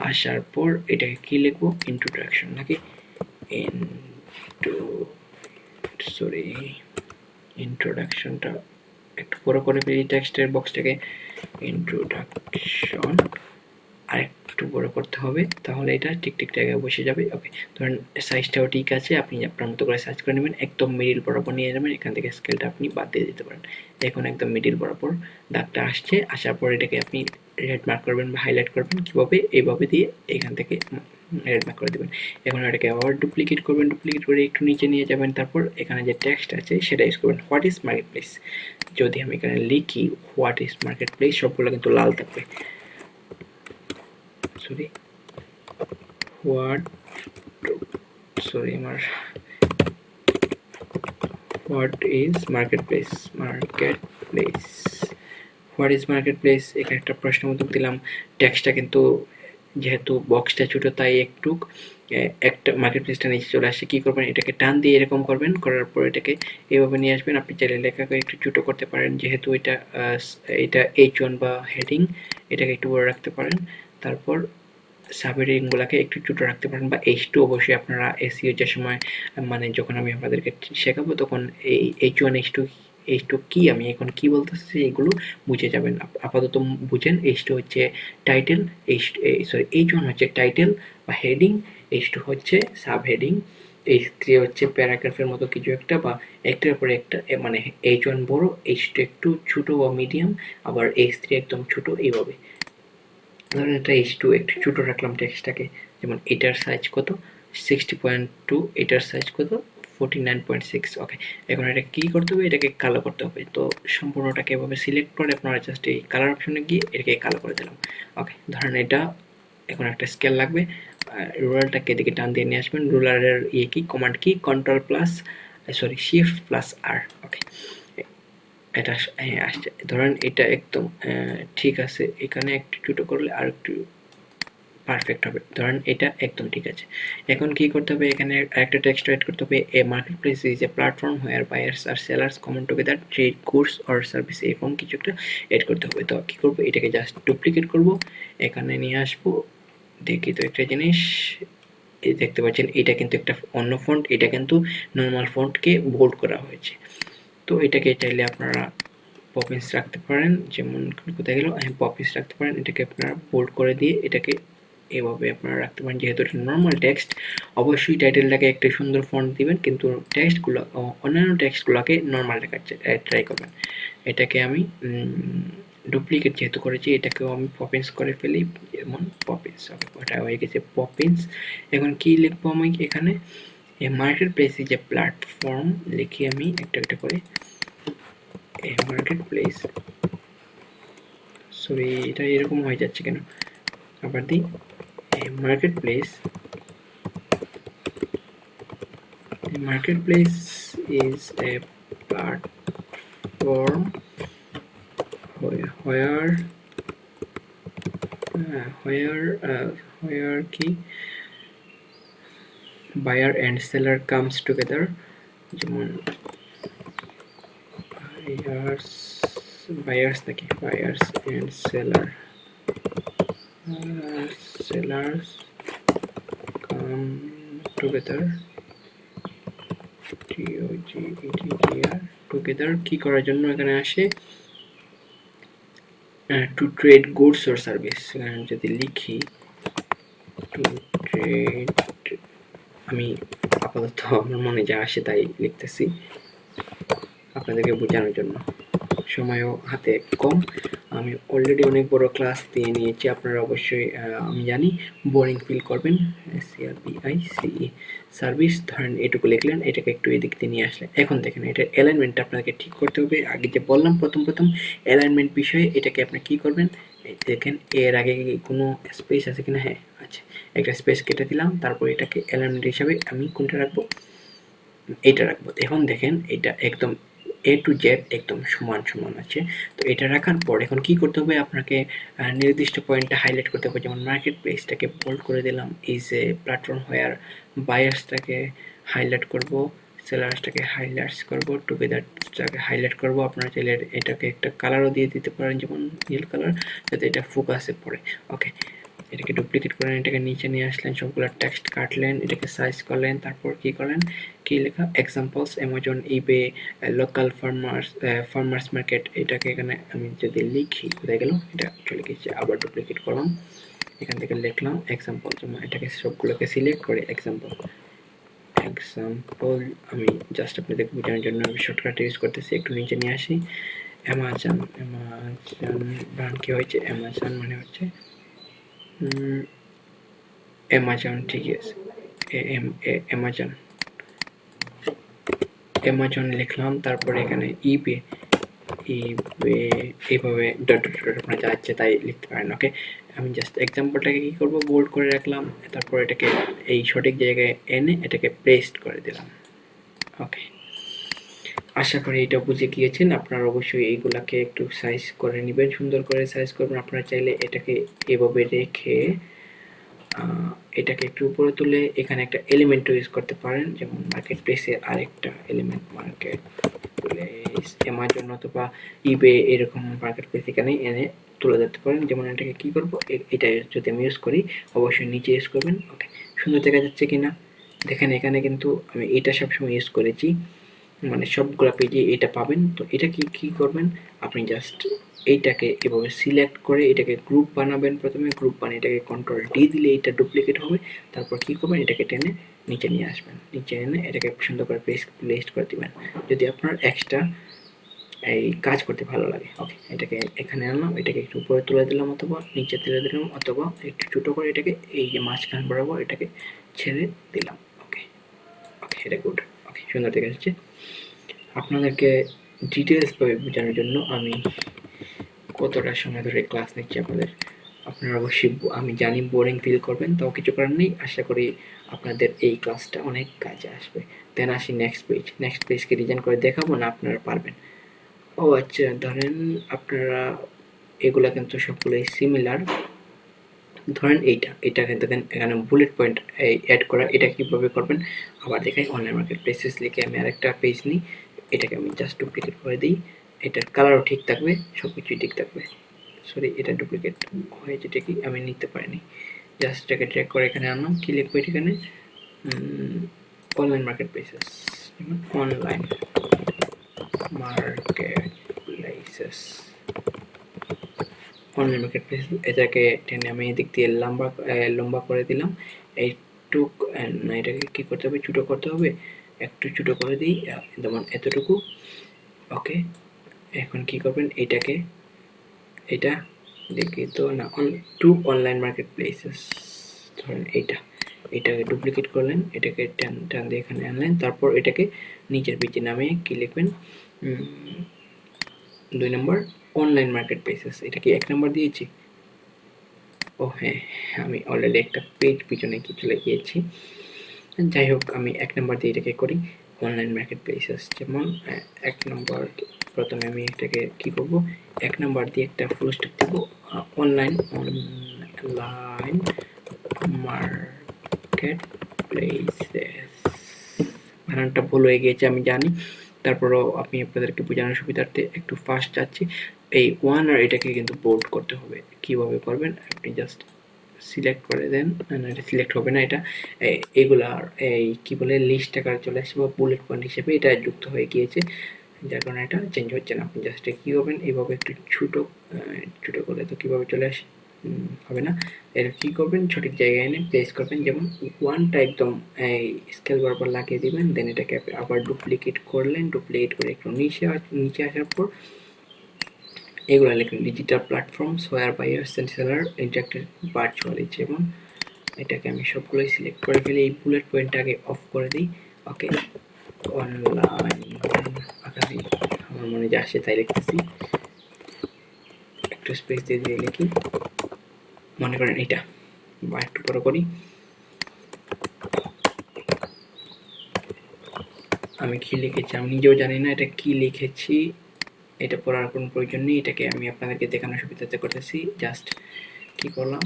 আসার পর এটাকে কী লিখবো, ইন্ট্রোডাকশন নাকি ইন্ট্রোডাকশনটা একটু বড় করে এই টেক্সটের বক্সটাকে ইন্ট্রোডাকশন আর একটু বড় করতে হবে, তাহলে এটা ঠিক ঠিক জায়গায় বসে যাবে। ওকে, ধরেন সাইজটাও ঠিক আছে, আপনি আপনার মতো করে সাইজ করে নেবেন, একদম মিডিল বরাবর নিয়ে যাবেন। এখান থেকে স্কেলটা আপনি বাদ দিয়ে দিতে পারেন। এখন একদম মিডিল বরাবর দাগটা আসছে, আসার পর এটাকে আপনি রেড মার্ক করবেন বা হাইলাইট করবেন। কীভাবে, এইভাবে দিয়ে এখান থেকে রেড মার্ক করে দেবেন। এখন এটাকে আবার ডুপ্লিকেট করবেন, ডুপ্লিকেট করে একটু নিচে নিয়ে যাবেন। তারপর এখানে যে টেক্সট আছে সেটা ইউজ করবেন, হোয়াট ইজ মার্কেট প্লেস। যদি আমি এখানে লিখি হোয়াট ইজ মার্কেট প্লেস, সবগুলো কিন্তু লাল থাকবে। সরি, আমার what is market place, what is market place, এখানে একটা প্রশ্ন উত্তর দিলাম। টেক্সটটা কিন্তু যেহেতু বক্সটা ছোটো তাই একটু একটা মার্কেট প্লেসটা নিচে চলে আসছে। কী করবেন, এটাকে টান দিয়ে এরকম করবেন, করার পর এটাকে এভাবে নিয়ে আসবেন। আপনি চাইলে লেখাকে একটু ছোটো করতে পারেন, যেহেতু এটা H1 বা হেডিং, এটাকে একটু বড় রাখতে পারেন। তারপর সাবহেডিংগুলোকে একটু ছোটো রাখতে পারেন, বা H2 অবশ্যই আপনারা এসইও যে সময় মানে যখন আমি আপনাদেরকে শেখাবো তখন এই H1 H2 কি আমি এখন কি বলতেছি এগুলো বুঝে যাবেন। আপাতত বুঝেন, H2 হচ্ছে টাইটেল, H1 হচ্ছে টাইটেল বা হেডিং, H2 হচ্ছে সাবহেডিং, H3 হচ্ছে প্যারাগ্রাফের মতো কিছু একটা বা একটার পরে একটা, মানে H1 বড়, H2 একটু ছোট বা মিডিয়াম, আবার H3 একদম ছোট, এইভাবে। ধরেন এটা H2 একটু ছোটো রাখলাম টেক্সটটাকে, যেমন এটার সাইজ কত 60.2, এটার সাইজ কত 49.6। ওকে, এখন এটা কী করতে হবে, এটাকে কালো করতে হবে। তো সম্পূর্ণটাকে এভাবে সিলেক্ট করে আপনারা জাস্ট এই কালার অপশনে গিয়ে এটাকে কালো করে দিলাম। ওকে, ধরেন এটা এখন একটা স্কেল লাগবে, রুলারটাকে এদিকে টান দিয়ে নিয়ে আসবেন। রুলারের কি কমান্ড কি, Shift+R। ওকে, এটা হ্যাঁ আসছে। ধরেন এটা একদম ঠিক আছে, এখানে একটু ছোটো করলে আর একটু পারফেক্ট হবে। ধরেন এটা একদম ঠিক আছে। এখন কি করতে হবে, এখানে একটা টেক্সট অ্যাড করতে হবে, a market place is a platform where buyers আর sellers common together trade goods or service, এরকম কিছু একটা অ্যাড করতে হবে। তো কী করবো, এটাকে জাস্ট ডুপ্লিকেট করব, এখানে নিয়ে আসবো। দেখি তো একটা জিনিস, এই দেখতে পাচ্ছেন এটা কিন্তু একটা অন্য ফন্ট, এটা কিন্তু নর্মাল ফন্টকে বোল্ড করা হয়েছে। তো এটাকে চাইলে আপনারা পপিন্স রাখতে পারেন, যেমন কোথায় গেল, হ্যাঁ পপিন্স রাখতে পারেন। এটাকে আপনারা বোল্ড করে দিয়ে এটাকে এভাবে আপনারা রাখতে পারেন। যেহেতু এটা নর্মাল টেক্সট, অবশ্যই টাইটেলটাকে একটা সুন্দর ফন্ট দিবেন, কিন্তু টেক্সটগুলো অন্যান্য টেক্সটগুলোকে নর্মাল লেখার ট্রাই করবেন। এটাকে আমি ডুপ্লিকেট যেহেতু করেছি, এটাকেও আমি পপিন্স করে ফেলি, যেমন পপিন্স। ওটা হয়ে গেছে পপিন্স। এখন কি লিখবো আমি এখানে, a market place is a platform লিখি আমি একটা একটা করে, এ মার্কেট প্লেস, সরি এটা এরকম হয়ে যাচ্ছে কেন, আবার দিই, a marketplace is a platform where কি buyer and seller comes together, যেমন বায়ার্স নাকি buyers and sellers come together, together কি করার জন্য এখানে আসে, to trade goods or service. যদি লিখি টু ট্রেড, আমি আপাতত আমার মনে যা আসে তাই লিখতেছি আপনাদেরকে বোঝানোর জন্য, সময়ও হাতে কম। আমি অলরেডি অনেক বড় ক্লাস দিয়ে নিয়েছি, আপনারা অবশ্যই আমি জানি বোরিং ফিল করবেন। SERVICE সার্ভিস, ধরেন এটুকু লিখলেন, এটাকে একটু এদিক দিয়ে নিয়ে আসলেন। এখন দেখেন এটার অ্যালাইনমেন্টটা আপনাকে ঠিক করতে হবে। আগে যে বললাম প্রথম অ্যালাইনমেন্ট বিষয়ে, এটাকে আপনি কি করবেন, দেখেন এর আগে কোনো স্পেস আছে কিনা, হ্যাঁ আচ্ছা, একটা স্পেস কেটে দিলাম, তারপর এটাকে অ্যালাইনমেন্ট হিসাবে আমি কোনটা রাখবো, এটা রাখবো। এখন দেখেন এটা একদম A to Z একদম সমান আছে। তো এটা রাখার পর এখন কি করতে হবে, আপনাকে নির্দিষ্ট পয়েন্টটা হাইলাইট করতে হবে। যেমন মার্কেট প্লেসটাকে বোল্ড করে দিলাম, ইজ এ প্ল্যাটফর্ম হোয়ার বায়ার্সটাকে হাইলাইট করব, সেলার্সটাকে হাইলাইটস করব, টুগেদারটাকে হাইলাইট করব। আপনারা চাইলে এটাকে একটা কালারও দিয়ে দিতে পারেন, যেমন নীল কালার, যাতে এটা ফোকাসে পড়ে। ওকে, এটাকে ডুপ্লিকেট করলেন, এটাকে নিচে নিয়ে আসলেন, সবগুলো টেক্সট কাটলেন, এটাকে সাইজ করলেন, তারপর কি করলেন, কি লেখা, এক্সাম্পলস অ্যামাজন, ইবে, লোকাল ফার্মার্স মার্কেট। এটাকে এখানে আমি যদি লিখি, কোথায় গেল, এটা চলে গেছে, আবার ডুপ্লিকেট করলাম, এখান থেকে লিখলাম এক্সাম্পল। যেমন এটাকে সবগুলোকে সিলেক্ট করে এক্সাম্পল, আমি জাস্ট আপনাদের বোঝানোর জন্য শর্টকাট ইউজ করতেছি। একটু নিচে নিয়ে আসি, অ্যামাজন ব্র্যান্ড কি হয়েছে, অ্যামাজন মানে হচ্ছে অ্যামাজন, ঠিক আছে, অ্যামাজন লিখলাম, তারপরে এখানে ইবে, এইভাবে ডট আপনার যা ইচ্ছে তাই লিখতে পারেন। ওকে, আমি জাস্ট এক্সাম্পলটাকে কি করব, বোল্ড করে রাখলাম, তারপর এটাকে এই সঠিক জায়গায় এনে এটাকে পেস্ট করে দিলাম। ওকে, আশা করি এটা বুঝে গিয়েছেন। আপনারা অবশ্যই এইগুলাকে একটু সাইজ করে নেবেন, সুন্দর করে সাইজ করবেন। আপনারা চাইলে এটাকে এভাবে রেখে এটাকে একটু উপরে তুলে এখানে একটা এলিমেন্ট ইউজ করতে পারেন, যেমন মার্কেট প্লেসের আরেকটা এলিমেন্ট, মার্কেট প্লেস অ্যামাজন অথবা ইবে, এরকম মার্কেট প্লেস এখানে এনে তুলে দিতে পারেন। যেমন এটাকে কি করব, এটা যদি আমি ইউজ করি, অবশ্যই নিচে ইউজ করবেন। ওকে, সুন্দর দেখা যাচ্ছে কিনা দেখেন। এখানে কিন্তু আমি এটা সবসময় ইউজ করেছি, মানে সবগুলো পেজে এটা পাবেন। তো এটা কি করবেন, আপনি জাস্ট এইটাকে এভাবে সিলেক্ট করে এটাকে গ্রুপ বানাবেন। প্রথমে গ্রুপ বানিয়ে এটাকে কন্ট্রোল-D দিলে এটা ডুপ্লিকেট হবে। তারপর কি করবেন, এটাকে টেনে নিচে নিয়ে আসবেন, নিচে এনে এটাকে সুন্দর করে পেস্ট করে দিবেন, যদি আপনার এক্সট্রা এই কাজ করতে ভালো লাগে। ওকে, এটাকে এখানে আনলাম, এটাকে একটু উপরে তুলে দিলাম, অথবা নিচে তুলে দিলাম, অথবা একটু ছোটো করে এটাকে এই যে মাঝখান বরাবর এটাকে ছেড়ে দিলাম। ওকে, এটা গুড। ওকে, সুন্দর দেখা যাচ্ছে। আপনাদেরকে ডিটেলসভাবে বোঝানোর জন্য আমি কতটা সময় ধরে ক্লাস নিচ্ছি আপনারা অবশ্যই, আমি জানি বোরিং ফিল করবেন, তাও কিছু করার নেই। আশা করি আপনাদের এই ক্লাসটা অনেক কাজে আসবে। দেন আসি নেক্সট পেজকে ডিজাইন করে দেখাবো না, আপনারা পারবেন। ও আচ্ছা, ধরেন আপনারা এগুলা কিন্তু সবগুলোই সিমিলার। ধরেন এটা কিন্তু এখানে বুলেট পয়েন্ট অ্যাড করা, এটা কীভাবে করবেন আবার দেখাই। অনলাইন মার্কেট প্লেসেস লিখে আমি আরেকটা পেজ নিই, এটাকে আমি জাস্ট ডুপ্লিকেট করে দিই, এটার কালারও ঠিক থাকবে, সব কিছুই ঠিক থাকবে। সরি, এটা ডুপ্লিকেট হয়েছে ঠিকই, আমি নিতে পারিনি। জাস্ট এটাকে ট্র্যাক করে এখানে আনলাম, কি লিখবো এখানে, online market places, online market places, online market place. এটাকে টেনে আমি এদিক দিয়ে লম্বা করে দিলাম একটু, না এটাকে কী করতে হবে, ছোটো করতে হবে, একটু ছোটো করে দিই, যেমন এতটুকু। ওকে, এখন কি করবেন, এটা দেখি তো না, টু অনলাইন মার্কেট প্লেসেস, ধরেন এটাকে ডুপ্লিকেট করলেন, এটাকে টান দিয়ে এখানে আনলেন, তারপর এটাকে নিচের পেজে নামিয়ে কি লিখবেন, 2 নম্বর অনলাইন মার্কেট প্লেসেস। এটা কি 1 নম্বর দিয়েছি? ও হ্যাঁ, আমি অলরেডি একটা পেজ পিছনে কি চলে গিয়েছি। যাই হোক, আমি 1 নম্বর দিয়ে এটাকে করি, অনলাইন মার্কেট প্লেসেস। যেমন 1 নম্বর, প্রথমে আমি এটাকে কি করব, 1 নম্বর দিয়ে একটা ফুল স্টপ দেবো, অনলাইন মার্কেট প্লেসেস, বানানটা ভুল হয়ে গিয়েছে আমি জানি, তারপরেও আমি আপনাদেরকে বোঝানোর সুবিধার্থে একটু ফাস্ট যাচ্ছি। এই ওয়ান আর এটাকে কিন্তু বোল্ড করতে হবে। কিভাবে করবেন, আপনি জাস্ট সিলেক্ট করে দেন, এটা সিলেক্ট হবে না, এটা এগুলার এই কি বলে লিস্ট আকারে চলে আসছে বা বুলেট পয়েন্ট হিসেবে এটা যুক্ত হয়ে গিয়েছে, যার কারণে এটা চেঞ্জ হচ্ছে না। আপনি জাস্ট কি করবেন, এইভাবে একটু ছোটো করলে তো কীভাবে চলে আসে, হবে না। এর কী করবেন, সঠিক জায়গায় এনে প্লেস করবেন, যেমন ওয়ানটা একদম এই স্কেল বরাবর লাগিয়ে দিবেন, দেন এটাকে আবার ডুপ্লিকেট করলেন, ডুপ্লিকেট করে একটু নিচে আসার পর এগুলো লিখুন, digital platforms where buyers and seller interacted virtually, যেমন এটাকে আমি সবগুলোই সিলেক্ট করে ফেলি, এই বুলেট পয়েন্টটাকে অফ করে দিই। ওকে, অনলাইন আকারে আমার মনে যা আসে তাই লিখতেছি, একটু স্পেস দিয়ে দিয়ে লিখি, মনে করেন এটা, বা একটু বড় করি, আমি কি লিখেছি আমি নিজেও জানি না এটা কি লিখেছি, এটা পড়ার কোনো প্রয়োজন নেই, এটাকে আমি আপনাদেরকে দেখানোর সুবিধাতে করতেছি। জাস্ট কি করলাম,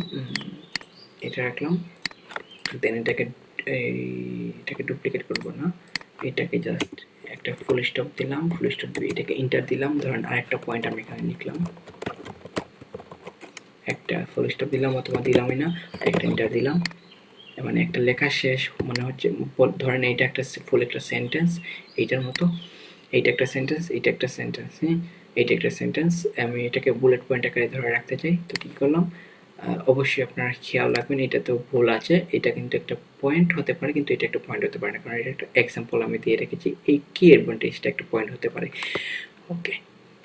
এটা রাখলাম, দেন এটাকে ডুপ্লিকেট করবো না, এটাকে জাস্ট একটা ফুল স্টপ দিলাম, ফুল স্টপ দিয়ে এটাকে ইন্টার দিলাম, ধরেন আরেকটা পয়েন্ট আমি এখানে লিখলাম, একটা ফুল স্টপ দিলাম অথবা দিলামই না, একটা ইন্টার দিলাম, মানে একটা লেখা শেষ মনে হচ্ছে, ধরেন এইটা একটা ফুল একটা সেন্টেন্স, এইটার মতো, এইটা একটা সেন্টেন্স, এইটা একটা সেন্টেন্স, হ্যাঁ এইটা একটা সেন্টেন্স, আমি এটাকে বুলেট পয়েন্ট আকারে ধরে রাখতে চাই, তো কী করলাম, অবশ্যই আপনারা খেয়াল রাখবেন, এটা তো ভুল আছে, এটা কিন্তু একটা পয়েন্ট হতে পারে, কিন্তু এটা একটা পয়েন্ট হতে পারে না, কারণ এটা একটা এক্সাম্পল আমি দিয়ে রেখেছি, এই কি অ্যাডভান্টেজটা একটা পয়েন্ট হতে পারে। ওকে,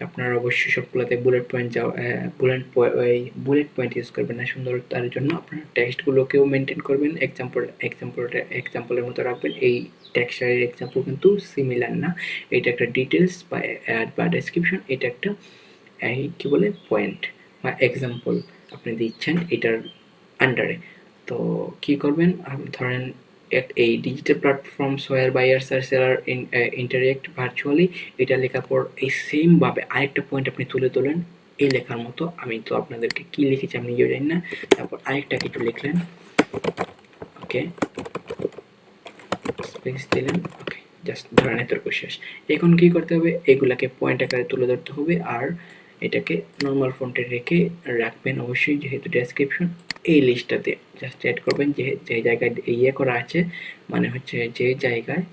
আপনারা অবশ্যই সবগুলোতে বুলেট পয়েন্ট ইউজ করবেন না, সুন্দরতার জন্য আপনারা টেক্সটগুলোকেও মেনটেন করবেন, এক্সাম্পলের মতো রাখবেন। এই টেক্সচারের এক্সাম্পল কিন্তু সিমিলার না, এটা একটা ডিটেলস বা ডেসক্রিপশন, এটা একটা কি বলে পয়েন্ট বা এক্সাম্পল আপনি দিচ্ছেন এটার আন্ডারে। তো কি করবেন, ধরেন এই digital platforms where buyers R seller interact virtually, এটা লেখার পর এই সেমভাবে আরেকটা পয়েন্ট আপনি তুলে তোলেন এই লেখার মতো, আমি তো আপনাদেরকে কি লিখেছি আমি নিজেও জানি না, তারপর আরেকটা কিছু লিখলেন, ওকে স্পেস দিলেন, ওকে জাস্ট ধরেন এতটুকু শেষ। এখন কি করতে হবে, এগুলাকে পয়েন্ট আকারে তুলে ধরতে হবে, আর এটাকে নর্মাল ফন্টে রেখে রাখবেন অবশ্যই, যেহেতু ডেসক্রিপশন এই লিস্টটাতে জাস্ট অ্যাড করবেন, যে জায়গায় ইয়ে করা আছে, মানে হচ্ছে যে জায়গায়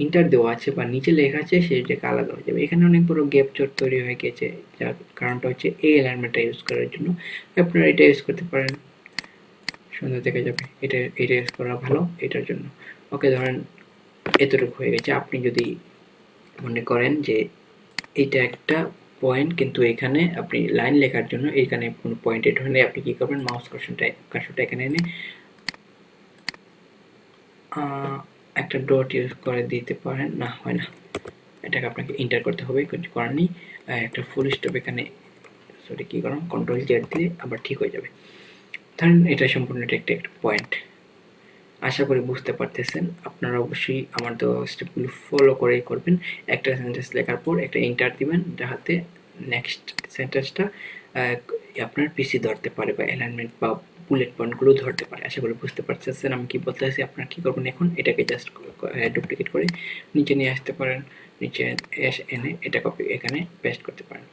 ইন্টার দেওয়া আছে বা নিচে লেখা আছে সেই জায়গা আলাদা হয়ে যাবে। এখানে অনেক বড় গ্যাপ চোট তৈরি হয়ে গেছে, যার কারণটা হচ্ছে এই অ্যালাইনমেন্টটা ইউজ করার জন্য। আপনারা এটা ইউজ করতে পারেন, সুন্দর দেখা যাবে, এটা ইউজ করা ভালো এটার জন্য। ওকে, ধরেন এতটুকু হয়ে গেছে। আপনি যদি মনে করেন যে এটা একটা পয়েন্ট, কিন্তু এখানে আপনি লাইন লেখার জন্য এখানে কোনো পয়েন্ট এড হলে আপনি কি করবেন, মাউস কার্সরটা এখানে এনে একটা ডট ইউজ করে দিতে পারেন, না হয় না, এটাকে আপনাকে এন্টার করতে হবে, কিছু করার নেই। একটা ফুল স্টপ এখানে, সরি কী করলাম, কন্ট্রোল জেড দিলে আবার ঠিক হয়ে যাবে। ধরেন এটা সম্পূর্ণ একটা পয়েন্ট, আশা করি বুঝতে পারতেছেন। আপনারা অবশ্যই আমার দেওয়া স্টেপগুলো ফলো করেই করবেন। একটা সেন্টেন্স লেখার পর একটা এন্টার দিবেন, যাতে নেক্সট সেন্টেন্সটা আপনার পিসি ধরতে পারে বা অ্যালাইনমেন্ট বা বুলেট পয়েন্টগুলো ধরতে পারে। আশা করি বুঝতে পারতেছেন আমি কি বলতে চাইছি। আপনারা কী করবেন, এখন এটাকে জাস্ট ডুপ্লিকেট করে নিচে নিয়ে আসতে পারেন, নিচে এনে এটা কপি এখানে পেস্ট করতে পারেন।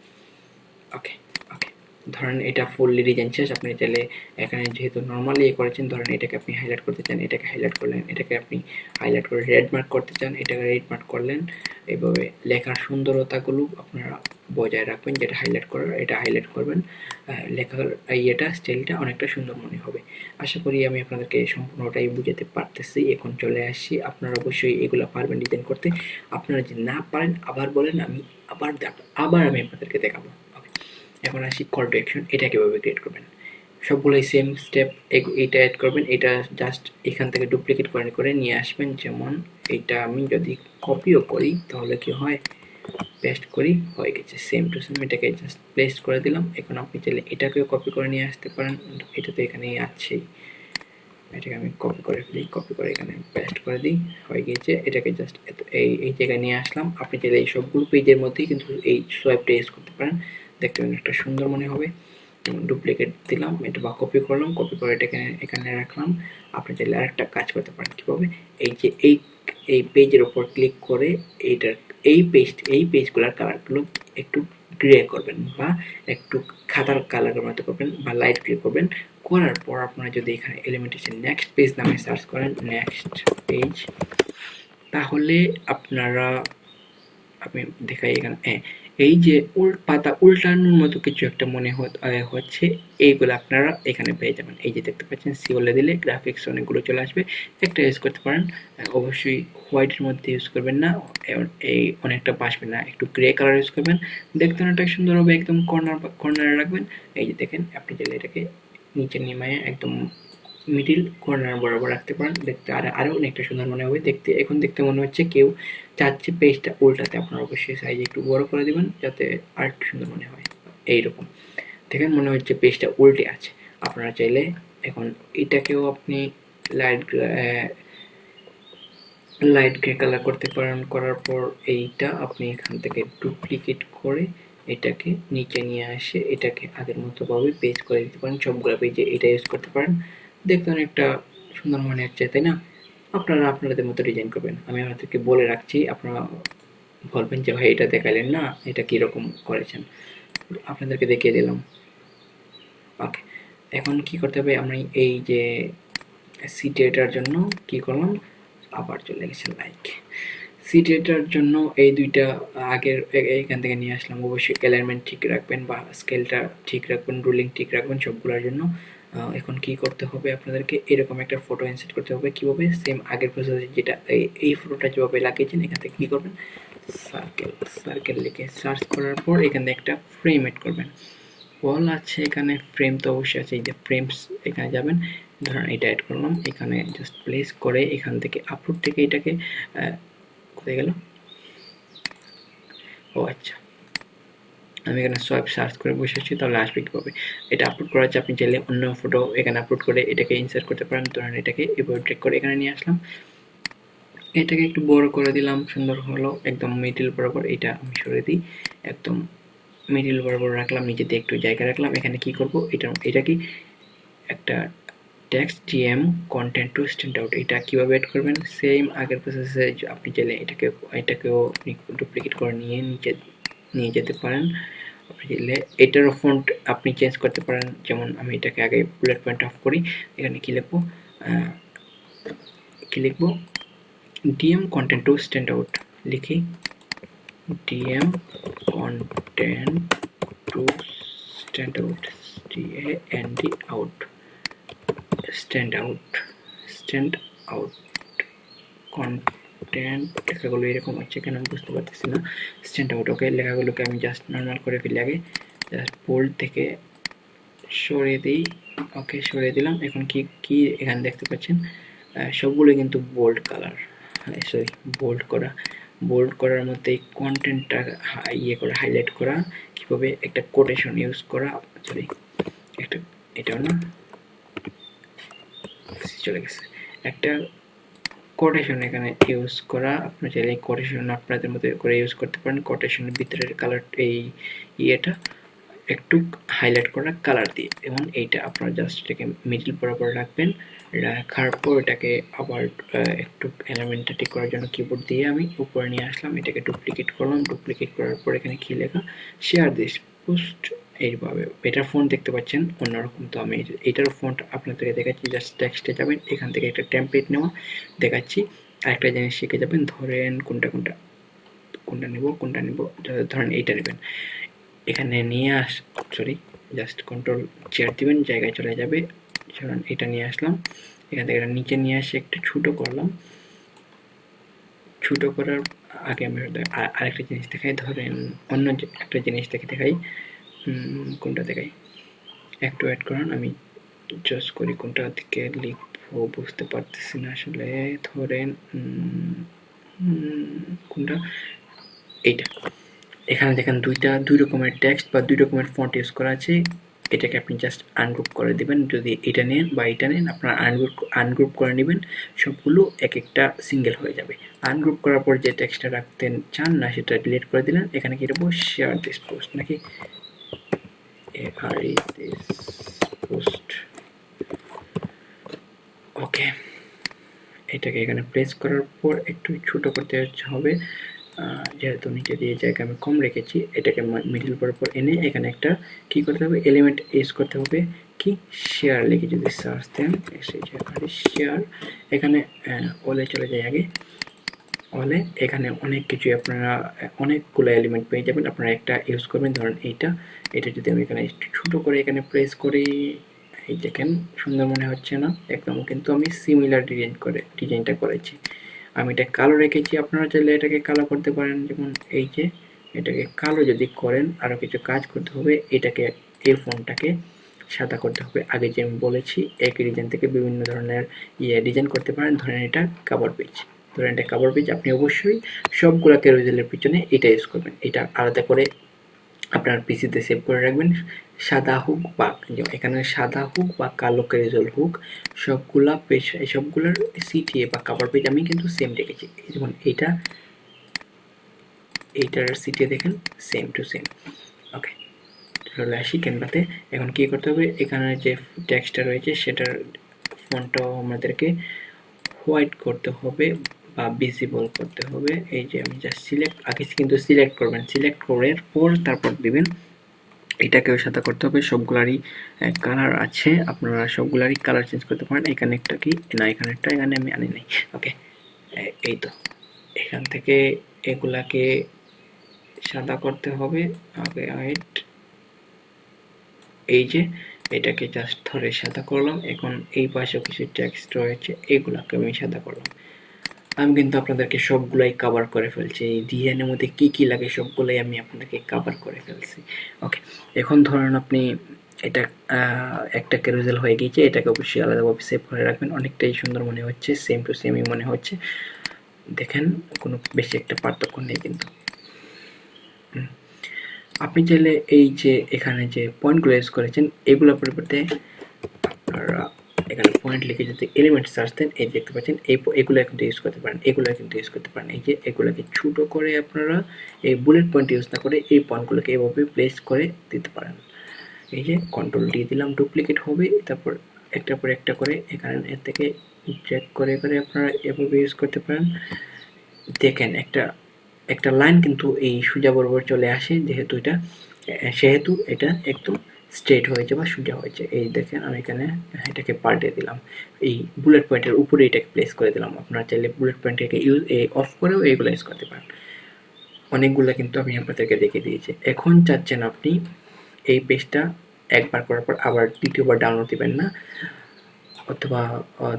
ওকে ওকে, ধরেন এটা ফুললি ডিজাইন শেষ। আপনি চাইলে এখানে যেহেতু নর্মালি করেছেন, ধরেন এটাকে আপনি হাইলাইট করতে চান, এটাকে হাইলাইট করলেন, এটাকে আপনি হাইলাইট করে রেড মার্ক করতে চান, এটাকে রেড মার্ক করলেন। এইভাবে লেখার সুন্দরতাগুলো আপনারা বজায় রাখবেন, যেটা হাইলাইট করার এটা হাইলাইট করবেন, লেখার ইয়েটা স্টাইলটা অনেকটা সুন্দর মনে হবে। আশা করি আমি আপনাদেরকে সম্পূর্ণটাই বুঝাতে পারতেছি। এখন চলে আসছি, আপনারা অবশ্যই এগুলো পারবেন ডিজাইন করতে। আপনারা যদি না পারেন আবার বলেন, আমি আবার আমি আপনাদেরকে দেখাবো। এখন আসি কল টু অ্যাকশন, এটা কীভাবে ক্রিয়েট করবেন। সবগুলোই সেম স্টেপ, এইটা অ্যাড করবেন, এটা জাস্ট এখান থেকে ডুপ্লিকেট করে নিয়ে আসবেন। যেমন এটা আমি যদি কপিও করি তাহলে কি হয়, পেস্ট করি, হয়ে গেছে সেম টু সেম, এটাকে জাস্ট পেস্ট করে দিলাম। এখন আপনি চাইলে এটাকেও কপি করে নিয়ে আসতে পারেন, এটা তো এখানেই আছেই, এটাকে আমি কপি করে ফেলি, কপি করে এখানে পেস্ট করে দিই, হয়ে গিয়েছে। এটাকে জাস্ট এই জায়গায় নিয়ে আসলাম। আপনি চাইলে এই সবগুলো পেজের মধ্যেই কিন্তু এই সোয়াইপটা ইউজ করতে পারেন, দেখতে একটা সুন্দর মনে হবে। ডুপ্লিকেট দিলাম, এটা বা কপি করলাম, কপি করে এটাকে এখানে রাখলাম। আপনি চাইলে আরেকটা কাজ করতে পারেন। কীভাবে? এই যে এই পেজের ওপর ক্লিক করে এইটার এই পেজগুলোর কালারগুলো একটু গ্রে করবেন বা একটু খাতার কালারের মতো করবেন বা লাইট গ্রে করবেন। করার পর আপনারা যদি এখানে এলিমেন্টেশন নেক্সট পেজ নামে সার্চ করেন, নেক্সট পেজ, তাহলে আপনারা আমি দেখাই এখানে এই যে পাতা উল্টানোর মতো কিছু একটা মনে হচ্ছে, এইগুলো আপনারা এখানে পেয়ে যাবেন। এই যে দেখতে পাচ্ছেন সি বলে দিলে গ্রাফিক্স অনেকগুলো চলে আসবে। একটা ইউজ করতে পারেন, অবশ্যই হোয়াইটের মধ্যে ইউজ করবেন না, এই অনেকটা বাসবে না, একটু গ্রে কালার ইউজ করবেন, দেখতে অনেকটা সুন্দর হবে। একদম কর্নারে রাখবেন। এই যে দেখেন, আপনি চাইলে এটাকে নিচে নেমায় একদম মিডিল কর্নার বরাবর রাখতে পারেন, দেখতে আরও অনেকটা সুন্দর মনে হবে দেখতে। এখন দেখতে মনে হচ্ছে কেউ চাচ্ছে পেজটা উল্টাতে, আপনারা অবশ্যই সাইজ একটু বড় করে দেবেন যাতে আর একটু সুন্দর মনে হয়। এইরকম দেখেন মনে হচ্ছে পেজটা উল্টে আছে। আপনারা চাইলে এখন এটাকেও আপনি লাইট গ্রে কালার করতে পারেন। করার পর এইটা আপনি এখান থেকে ডুপ্লিকেট করে এটাকে নিচে নিয়ে আসে এটাকে আগের মতো ভাবে পেজ করে দিতে পারেন। সবগুলো পেজে এটা ইউজ করতে পারেন, দেখতে অনেকটা সুন্দর মনে হচ্ছে, তাই না? আপনারা আপনাদের মতো ডিজাইন করবেন। আমি আপনাদেরকে বলে রাখছি, আপনারা বলবেন যে ভাই এটা দেখালেন না, এটা কীরকম করেছেন, আপনাদেরকে দেখিয়ে দিলাম। ওকে, এখন কি করতে হবে? আমি এই যে সিটি এটার জন্য কি করলাম, আবার চলে গেছে লাইক। সিটি এটার জন্য এই দুইটা আগের এইখান থেকে নিয়ে আসলাম। অবশ্যই অ্যালাইনমেন্ট ঠিক রাখবেন বা স্কেলটা ঠিক রাখবেন, রুলিং ঠিক রাখবেন সবগুলোর জন্য। এখন কি করতে হবে আপনাদেরকে, এরকম একটা ফটো ইনসার্ট করতে হবে। কীভাবে? সেম আগের প্রসেস, যেটা এই ফটোটা যেভাবে লাগিয়েছেন এখান থেকে কী করবেন, সার্কেল লিখে সার্চ করার পর এখানে একটা ফ্রেম এড করবেন। ওয়াল আছে এখানে, ফ্রেম তো অবশ্যই আছে। এই যে ফ্রেমস, এখানে যাবেন, ধরুন এটা অ্যাড করলাম, এখানে জাস্ট প্লেস করে এখান থেকে আপলোড থেকে এটাকে কোথায় গেল, ও আচ্ছা, আমি এখানে সোয়াইপ সার্চ করে বসেছি, তাহলে আসবে কীভাবে? এটা আপলোড করা আছে, আপনি চাইলে অন্য ফটো এখানে আপলোড করে এটাকে ইনসার্ট করতে পারেন। ধরুন এটাকে এভাবে ট্রেক করে এখানে নিয়ে আসলাম, এটাকে একটু বড় করে দিলাম, সুন্দর হলো একদম মিডিল বরাবর। এটা আমি সরে দিই, একদম মিডিল বরাবর রাখলাম, নিচেতে একটু জায়গা রাখলাম। এখানে কি করব, এটা কি একটা text TM content to stand out, এটা কীভাবে অ্যাড করবেন? সেম আগের প্রসেসে আপনি চাইলে এটাকেও ডুপ্লিকেট করে নিয়ে যেতে পারেন। আপনি চাইলে এটারও ফন্ট আপনি চেঞ্জ করতে পারেন। যেমন আমি এটাকে আগে বুলেট পয়েন্ট অফ করি, এখানে কি লিখবো, DM content to stand out লিখি, DM content to stand out, STAND out, stand out content. লেখাগুলো এরকম হচ্ছে কেন আমি বুঝতে পারতেছি না। স্ট্যান্ড আউট, ওকে। লেখাগুলোকে আমি জাস্ট নর্মাল করে ফেলি, আগে জাস্ট বোল্ড থেকে সরিয়ে দিই। ওকে, সরিয়ে দিলাম। এখন কি এখানে দেখতে পাচ্ছেন সবগুলো কিন্তু বোল্ড কালার, সরি বোল্ড করার মধ্যে এই কন্টেন্টটা করা, হাইলাইট করা কীভাবে, একটা কোটেশন ইউজ করা, সরি একটা এটাও না, চলে গেছে, একটা কোটেশন এখানে ইউজ করা। আপনার চাইলে কোটেশন আপনাদের মতো করে ইউজ করতে পারেন। কোটেশনের ভিতরের কালার এই ইয়েটা একটু হাইলাইট করা কালার দিয়ে, এবং এইটা আপনারা জাস্ট এটাকে মিডল বরাবর রাখবেন। রাখার পর এটাকে আবার একটু এলিমেন্টটা ঠিক করার জন্য কিবোর্ড দিয়ে আমি উপরে নিয়ে আসলাম, এটাকে ডুপ্লিকেট করলাম। ডুপ্লিকেট করার পর এখানে কি লেখা, শেয়ার দিস পোস্ট, এইভাবে। এটার ফন্ট দেখতে পাচ্ছেন অন্যরকম, তো আমি এটার ফন্ট আপনাদেরকে দেখাচ্ছি। জাস্ট টেক্সটে যাবেন, এখান থেকে একটা টেমপ্লেট নেওয়া দেখাচ্ছি। আরেকটা জিনিস শিখে যাবেন, ধরেন কোনটা নিব, ধরেন এইটা নেবেন। এখানে নিয়ে জাস্ট কন্ট্রোল চেয়ার দিবেন, জায়গায় চলে যাবে। ধরুন এটা নিয়ে আসলাম, এখান থেকে এটা নিচে নিয়ে আসে একটু ছোটো করলাম। ছোটো করার আগে আমি আরেকটা জিনিস দেখাই, ধরেন অন্য একটা জিনিস দেখাই, কোনটা দেখাই, একটু অ্যাড করান। আমি চয়েস করি কোনটা থেকে লিখবো, বুঝতে পারতেছি না আসলে। ধরেন কোনটা, এইটা। এখানে দেখেন দুই রকমের টেক্সট বা দুই রকমের ফন্ট ইউজ করা আছে। এটাকে আপনি জাস্ট আনগ্রুপ করে দিবেন। যদি এটা নেন বা এটা নেন, আপনারা আনগ্রুপ করে নেবেন, সবগুলো এক একটা সিঙ্গেল হয়ে যাবে। আনগ্রুপ করার পর যে টেক্সটটা রাখতে চান না সেটা ডিলিট করে দিলেন। এখানে কি দেবো, শেয়ার দিস পোস্ট নাকি, ARE this post. ওকে, এটাকে এখানে প্লেস করার পর একটু ছোট করতে হবে, যেহেতু নিচে দিয়ে জায়গা আমি কম রেখেছি, এটাকে মিডল বরাবর এনে এখানে একটা কি করতে হবে, এলিমেন্ট ইউজ করতে হবে, কি শেয়ার লিখে যদি সার্চ দেন শেয়ার, এখানে ওলে চলে যায় আগে, অলে এখানে অনেক কিছুই আপনারা অনেকগুলো এলিমেন্ট পেয়ে যাবেন, আপনারা একটা ইউজ করবেন। ধরুন এটা যদি আমি এখানে একটু ছোটো করে এখানে প্রেস করি, এই দেখেন সুন্দর মনে হচ্ছে না একদম, কিন্তু আমি সিমিলার ডিজাইনটা করেছি। আমি এটা কালো রেখেছি, আপনারা চাইলে এটাকে কালো করতে পারেন, যেমন এই যে এটাকে কালো যদি করেন আরও কিছু কাজ করতে হবে, এটাকে এই ফোনটাকে সাদা করতে হবে। আগে যে আমি বলেছি একই ডিজাইন থেকে বিভিন্ন ধরনের ডিজাইন করতে পারেন। ধরেন এটা কাভার পেজ, ধরেন এটা কাভার পেজ, আপনি অবশ্যই সবগুলা ক্যারোজেলের পিছনে এটা ইউজ করবেন। এটা আলাদা করে আপনার পিসিতে সেভ করে রাখবেন। সাদা হোক বা এখানে সাদা হোক বা কালো ক্যারোজেল হোক, সবগুলা পেজ সবগুলোর সিটিএ বা কাভার পেজ আমি কিন্তু সেম রেখেছি। যেমন এইটার সিটিএ দেখেন সেম টু সেম। ওকে, চলে আসি ক্যানভাতে। এখন কি করতে হবে, এখানে যে টেক্সটটা রয়েছে সেটার ফন্টটাও আমাদেরকে হোয়াইট করতে হবে বা ভিজিবল করতে হবে। এই যে আমি জাস্ট আগে কিন্তু সিলেক্ট করবেন, সিলেক্ট করার পর তারপর দিবেন। এটাকেও সাদা করতে হবে, সবগুলারই কালার আছে, আপনারা সবগুলারই কালার চেঞ্জ করতে পারেন। এখানে একটা কি না, এখানে একটা, এখানে আমি আনি নাই। ওকে, এই তো এখান থেকে এগুলাকে সাদা করতে হবে। ওকে, ওয়েট, এই যে এটাকে জাস্ট ধরে সাদা করলাম। এখন এই পাশেও কিছু টেক্সট রয়েছে, এগুলাকে আমি সাদা করলাম। আমি কিন্তু আপনাদেরকে সবগুলাই কভার করে ফেলছি, এই ডিজাইনের মধ্যে কি কি লাগে সবগুলাই আমি আপনাদেরকে কভার করে ফেলছি। ওকে, এখন ধরেন আপনি এটা একটা ক্যারুজেল হয়ে গিয়েছে, এটাকে অবশ্যই আলাদাভাবে সেভ করে রাখবেন। অনেকটাই সুন্দর মনে হচ্ছে, সেম টু সেমই মনে হচ্ছে, দেখেন কোনো বেশি একটা পার্থক্য নেই কিন্তু। আপনি চাইলে এই যে এখানে যে পয়েন্টগুলো ইউজ করেছেন এগুলোর পরিবর্তে আপনারা এখানে পয়েন্ট লিখে যদি এলিমেন্ট সার্চ দেন, এই দেখতে পাচ্ছেন এগুলো কিন্তু ইউজ করতে পারেন, এগুলো কিন্তু ইউজ করতে পারেন। এই যে এগুলোকে ছোটো করে আপনারা এই বুলেট পয়েন্ট ইউজ না করে এই পয়েন্টগুলোকে এভাবে প্লেস করে দিতে পারেন। এই যে কন্ট্রোল দিয়ে দিলাম, ডুপ্লিকেট হবে, তারপর একটার পর একটা করে এখানে এর থেকে চেক করে করে আপনারা এভাবে ইউজ করতে পারেন। দেখেন একটা লাইন কিন্তু এই সোজা বরাবর চলে আসে, সেহেতু এটা একদম স্ট্রেট হয়েছে বা সোজা হয়েছে। এই দেখেন আমি এখানে এটাকে পাল্টে দিলাম, এই বুলেট পয়েন্টের উপরে এটাকে প্লেস করে দিলাম। আপনারা চাইলে বুলেট পয়েন্টটাকে অফ করেও এইগুলো ইউজ করতে পারেন। অনেকগুলো কিন্তু আমি আপনাদেরকে দেখিয়ে দিয়েছি। এখন চাচ্ছেন আপনি এই পেজটা একবার করার পর আবার দ্বিতীয়বার ডাউনলোড দিবেন না, অথবা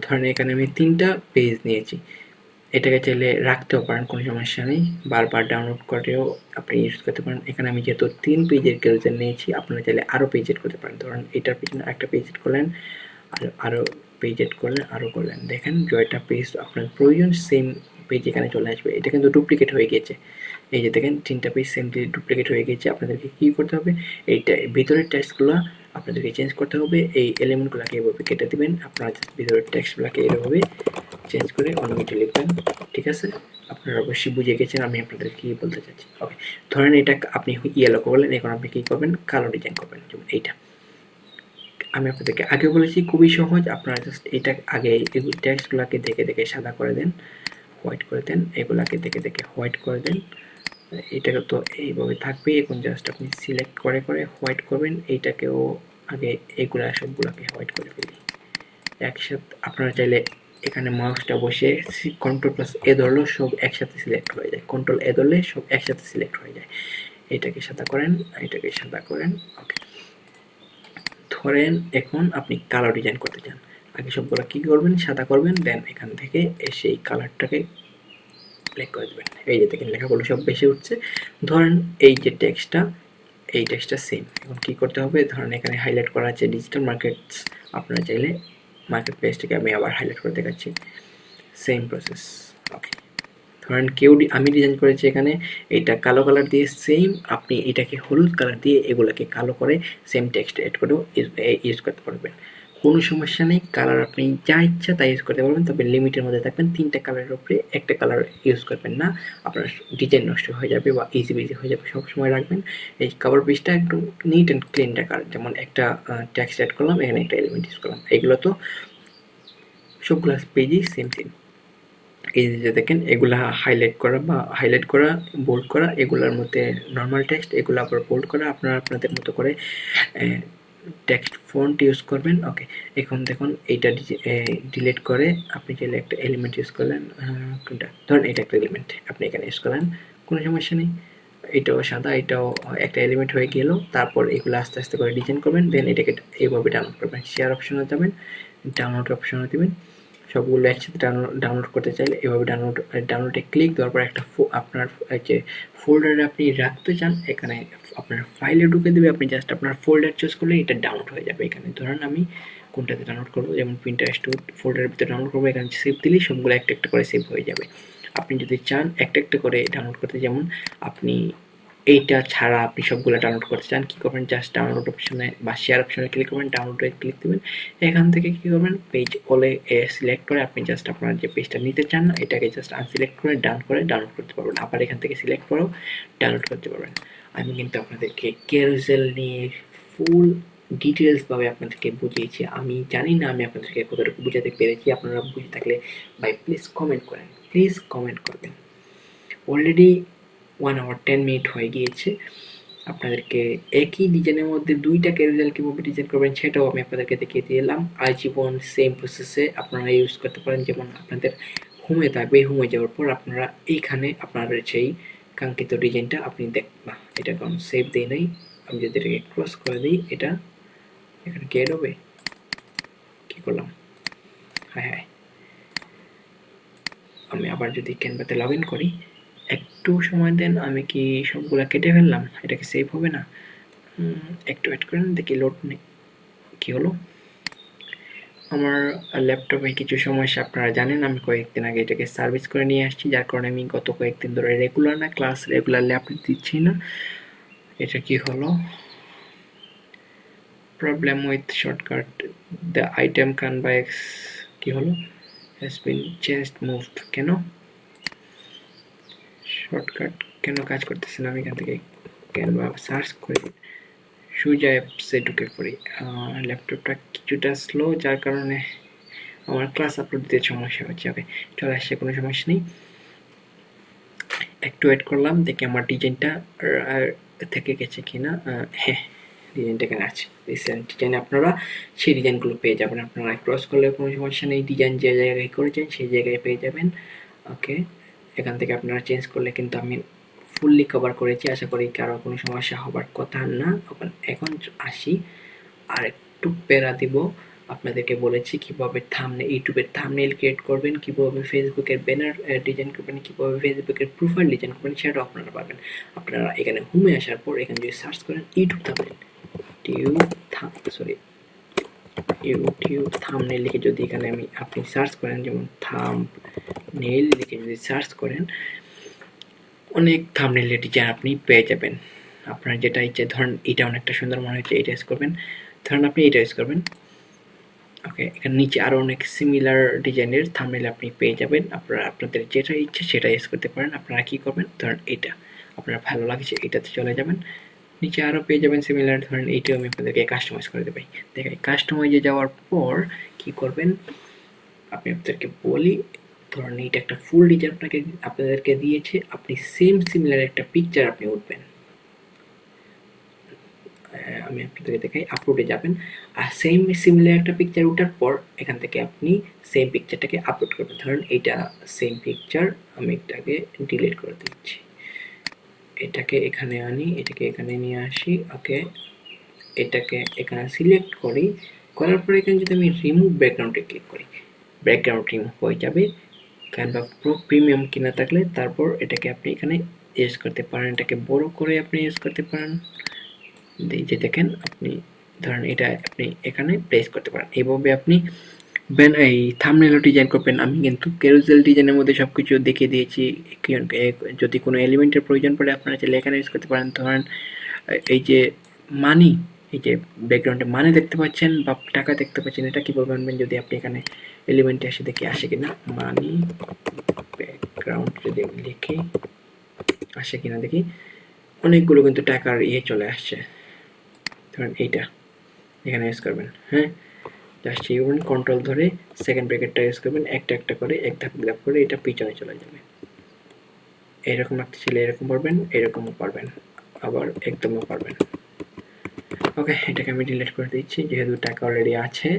ধরেন এখানে আমি 3টা পেজ নিয়েছি, এটাকে চাইলে রাখতেও পারেন, কোনো সমস্যা নেই, বারবার ডাউনলোড করেও আপনি ইউজ করতে পারেন। এখানে আমি যেহেতু 3 পেজের ক্যারুজেল নিয়েছি, আপনারা চাইলে আরও পেজ এড করতে পারেন। ধরেন এটার পিছনে একটা পেজ এড করলেন, আরও পেজ এড করলেন, আরও করলেন, দেখেন জয়টা পেজ আপনার প্রয়োজন সেম পেজ এখানে চলে আসবে। এটা কিন্তু ডুপ্লিকেট হয়ে গেছে, এই যে দেখেন 3টা পেজ সেম ডুপ্লিকেট হয়ে গেছে। আপনাদেরকে কী করতে হবে, এইটা ভিতরের টেক্সটগুলো আপনাদেরকে চেঞ্জ করতে হবে। এই এলিমেন্টগুলোকে এভাবে কেটে দেবেন, আপনারা ভিতরের টেক্সটগুলোকে এভাবে চেঞ্জ করে অন্য কিছু লিখবেন। ঠিক আছে, আপনারা অবশ্যই বুঝে গেছেন আমি আপনাদের কী বলতে চাচ্ছি। ওকে, ধরেন এটা আপনি ইয়েলো করলেন, এখন আপনি কী করবেন, কালো ডিজাইন করবেন। যেমন এইটা আমি আপনাদেরকে আগে বলেছি, খুবই সহজ। আপনারা জাস্ট এটা আগে এই টেক্সটগুলোকে দেখে দেখে সাদা করে দেন, হোয়াইট করে দেন, এগুলাকে দেখে দেখে হোয়াইট করে দেন। এটাকে তো এইভাবে থাকবে। এখন জাস্ট আপনি সিলেক্ট করে করে হোয়াইট করবেন, এইটাকেও আগে এগুলা সবগুলোকে হোয়াইট করে ফেলি একসাথে। আপনারা চাইলে এখানে মাউসটা বসে কন্ট্রোল+A ধরলেও সব একসাথে সিলেক্ট হয়ে যায়, কন্ট্রোল+A ধরলে সব একসাথে সিলেক্ট হয়ে যায়। এটাকে সাদা করেন, এটাকে সাদা করেন। ওকে, ধরেন এখন আপনি কালার ডিজাইন করতে চান, আগে সবগুলো কী করবেন, সাদা করবেন, দেন এখান থেকে এসে এই কালারটাকে ব্ল্যাক করে দেবেন। এই যে দেখেন লেখাগুলো সব বেশি উঠছে। ধরেন এই যে এই টেক্সটটা সেম। এখন কী করতে হবে, ধরেন এখানে হাইলাইট করা আছে ডিজিটাল মার্কেটস, আপনারা চাইলে মার্কেট প্লেসটাকে আমি আবার হাইলাইট করে দেখাচ্ছি, সেম প্রসেস। ওকে, ধরেন আমি ডিজাইন করেছি এখানে এইটা কালো কালার দিয়ে, সেম আপনি এটাকে হলুদ কালার দিয়ে এগুলোকে কালো করে সেম টেক্সট এড করেও ইউজ করতে পারবেন। কোনো সমস্যা নেই, কালার আপনি যা ইচ্ছা তাই ইউজ করতে পারবেন, তবে লিমিটের মধ্যে থাকবেন। 3টা কালারের উপরে একটা কালার ইউজ করবেন না, আপনার ডিজাইন নষ্ট হয়ে যাবে বা ইজি বিজি হয়ে যাবে। সবসময় রাখবেন এই কভার পেজটা একটু নিট অ্যান্ড ক্লিন রাখার। যেমন একটা টেক্সট অ্যাড করলাম, এখানে একটা এলিমেন্ট ইউজ করলাম, এগুলো তো সবগুলো পেজই সেম সেম। এই যে দেখেন এগুলা হাইলাইট করা বা হাইলাইট করা, বোল্ড করা, এগুলোর মধ্যে নর্মাল টেক্সট, এগুলো আবার বোল্ড করা, আপনারা আপনাদের মতো করে টেক্সট ফন্ট ইউজ করবেন। ওকে, এখন দেখুন এইটা ডিলিট করে আপনি চাইলে একটা এলিমেন্ট ইউজ করলেন, কোনটা ধরুন এটা একটা এলিমেন্ট আপনি এখানে ইউজ করলেন, কোনো সমস্যা নেই। এটাও সাদা, এটাও একটা এলিমেন্ট হয়ে গেল। তারপর এগুলো আস্তে আস্তে করে ডিজাইন করবেন, দেন এটাকে এইভাবে ডাউনলোড করবেন। শেয়ার অপশনে যাবেন, ডাউনলোড অপশনে দেবেন, সবগুলো একসাথে ডাউনলোড করতে চাইলে এভাবে ডাউনলোডে ক্লিক দেওয়ার পর একটা আপনার যে ফোল্ডারে আপনি রাখতে চান এখানে আপনার ফাইলে ঢুকে দেবে। আপনি জাস্ট আপনার ফোল্ডার চুজ করলে এটা ডাউনলোড হয়ে যাবে। এখানে ধরুন আমি কোনটাতে ডাউনলোড করবো, যেমন প্রিন্টারেস্ট ফোল্ডারের ভিতরে ডাউনলোড করবো, এখানে সেভ দিলেই সবগুলো একটা একটা করে সেভ হয়ে যাবে। আপনি যদি চান একটা একটা করে ডাউনলোড করতে, যেমন আপনি এইটা ছাড়া আপনি সবগুলো ডাউনলোড করতে চান, কী করবেন, জাস্ট ডাউনলোড অপশনে বা শেয়ার অপশনে ক্লিক করবেন, ডাউনলোডে ক্লিক দেবেন। এখান থেকে কী করবেন, পেজ অলে সিলেক্ট করে আপনি জাস্ট আপনার যে পেজটা নিতে চান না এটাকে জাস্ট আনসিলেক্ট করে ডাউন করে ডাউনলোড করতে পারবেন। আবার এখান থেকে সিলেক্ট করেও ডাউনলোড করতে পারবেন। আমি কিন্তু আপনাদেরকে ক্যারুসেল নিয়ে ফুল ডিটেলসভাবে আপনাদেরকে বুঝিয়েছি। আমি জানি না আমি আপনাদেরকে কতটুকু বুঝাতে পেরেছি। আপনারা বুঝে থাকলে ভাই প্লিজ কমেন্ট করেন, প্লিজ কমেন্ট করবেন। অলরেডি 1 hour 10 মিনিট হয়ে গিয়েছে। আপনাদেরকে একই ডিজাইনের মধ্যে 2টা ক্যারুসেল কীভাবে ডিজাইন করবেন সেটাও আমি আপনাদেরকে দেখিয়ে দিলাম। আজীবন সেম প্রসেসে আপনারা ইউজ করতে পারেন। যেমন আপনাদের হোমে থাকবে, হোমে যাওয়ার পর আপনারা এইখানে আপনাদের সেই কাঙ্ক্ষিত ডিজাইনটা আপনি দেখবেন। এটা কারণ সেভ দিই নাই, আমি যদি এটাকে ক্রস করে দিই এটা এখানে কি এড হবে, কী করলাম, হ্যাঁ হ্যাঁ, আমি আবার যদি ক্যানভাতে লগ ইন করি, একটু সময় দেন, আমি কি সবগুলা কেটে ফেললাম, এটা কি সেভ হবে না? একটু ওয়েট করেন, দেখি লোড নেই, কী হলো। আমার ল্যাপটপে কিছু সমস্যা আপনারা জানেন। আমি কয়েকদিন আগে এটাকে সার্ভিস করে নিয়ে আসছি, যার কারণে আমি গত কয়েকদিন ধরে রেগুলার না ক্লাস রেগুলারলি আপডেট দিচ্ছি না। এটা কি হলো, problem with shortcut, the item কান বাই এক্স, কী হলো, হ্যাজ বিন চেঞ্জড মুভড, কেন শর্টকাট কেন কাজ করতেছে না? আমি এখান থেকে ক্যানভা সার্চ করি, সুজা অ্যাপসে ঢুকে পড়ি। ল্যাপটপটা কিছুটা স্লো, যার কারণে আমার ক্লাস আপলোড দিতে সমস্যা হচ্ছে। ওকে, চলে আসছে, কোনো সমস্যা নেই। একটু ওয়েট করলাম, দেখি আমার ডিজাইনটা থেকে গেছে কিনা। হ্যাঁ, ডিজাইনটা এখানে আছে। রিসেন্ট ডিজাইন আপনারা সেই ডিজাইনগুলো পেয়ে যাবেন। আপনারা ক্রস করলে কোনো সমস্যা নেই, ডিজাইন যে জায়গায় করেছেন সেই জায়গায় পেয়ে যাবেন। ওকে, এখান থেকে আপনারা চেঞ্জ করলে কিন্তু আমি ফুললি কভার করেছি, আশা করি কারো কোনো সমস্যা হবার কথা না। এখন আসি আর একটু প্যারা দিব। আপনাদেরকে বলেছি কিভাবে ইউটিউবের থাম্বনেল ক্রিয়েট করবেন, কিভাবে ফেসবুকের ব্যানার ডিজাইন করবেন, কিভাবে ফেসবুকের প্রোফাইল ডিজাইন করবেন, সেটাও আপনারা পাবেন। আপনারা এখানে হোমে আসার পর এখানে যদি সার্চ করেন ইউটিউব থাম্বনেল লিখে যদি এখানে আপনি সার্চ করেন, যেমন থাম্বনেল লিখে যদি সার্চ করেন, অনেক থাম্বনেলের ডিজাইন আপনি পেয়ে যাবেন। আপনার যেটা ইচ্ছে, ধরেন এটা অনেকটা সুন্দর মনে হচ্ছে, এটা ইউজ করবেন, ধরেন আপনি এটা ইউজ করবেন। ওকে, এখানে নিচে আরও অনেক সিমিলার ডিজাইনের থাম্বনেল আপনি পেয়ে যাবেন। আপনারা আপনাদের যেটা ইচ্ছে সেটা ইউজ করতে পারেন। আপনারা কী করবেন, ধরেন এটা আপনার ভালো লাগছে, এটাতে চলে যাবেন, নিচে আরও পেয়ে যাবেন সিমিলার, ধরেন এইটাও আমি আপনাদেরকে কাস্টমাইজ করে দেবো। দেখেন কাস্টমাইজে যাওয়ার পর কী করবেন, আমি আপনাদেরকে বলি, ধরেন এইটা একটা ফুল ডিজাইন আপনাদেরকে দিয়েছে, আপনি সেম সিমিলার একটা পিকচার আপনি উঠবেন। আমি আপনাদেরকে দেখাই, আপলোডে যাবেন, আর সেম সিমিলার একটা পিকচার ওঠার পর এখান থেকে আপনি সেম পিকচারটাকে আপলোড করবেন। ধরেন এইটা সেম পিকচার, আমি এটাকে ডিলিট করে দিচ্ছি, এটাকে এখানে আনি, এটাকে এখানে নিয়ে আসি। ওকে, এটাকে এখানে সিলেক্ট করি, করার পর এখানে যদি আমি রিমুভ ব্যাকগ্রাউন্ডে ক্লিক করি, ব্যাকগ্রাউন্ড রিমুভ হয়ে যাবে। ক্যানভা প্রো প্রিমিয়াম কিনা থাকলে তারপর এটাকে আপনি এখানে ইউজ করতে পারেন, এটাকে বড় করে আপনি ইউজ করতে পারেন। যে দেখেন আপনি ধরেন এটা আপনি এখানে প্লেস করতে পারেন। এইভাবে আপনি এই থাম্বনেলও ডিজাইন করবেন। আমি কিন্তু ক্যারুসেল ডিজাইনের মধ্যে সব কিছু দেখিয়ে দিয়েছি। যদি কোনো এলিমেন্টের প্রয়োজন পড়ে আপনারা চাইলে এখানে ইউজ করতে পারেন। ধরেন এই যে মানি এই যে ব্যাকগ্রাউন্ডে মানে দেখতে পাচ্ছেন বা টাকা দেখতে পাচ্ছেন, এটা কীভাবে আনবেন? যদি আপনি এখানে এলিমেন্টে এসে দেখি আসে কিনা, মানি ব্যাকগ্রাউন্ড যদি লিখি আসে কিনা দেখি, অনেকগুলো কিন্তু টাকার চলে আসছে। ধরেন এইটা এখানে ইউজ করবেন, হ্যাঁ, জাস্ট করবেন কন্ট্রোল ধরে সেকেন্ড ব্র্যাকেটটা ইউজ করবেন, একটা একটা করে এক ধাপ ধাপ করে এটা পিছনে চলে যাবে। এরকম একটা ছিল, এরকম পারবেন, এরকমও পারবেন, আবার একদমও পারবেন। ওকে, এটাকে আমি ডিলিট করে দিচ্ছি, যেহেতু টাকা অলরেডি আছে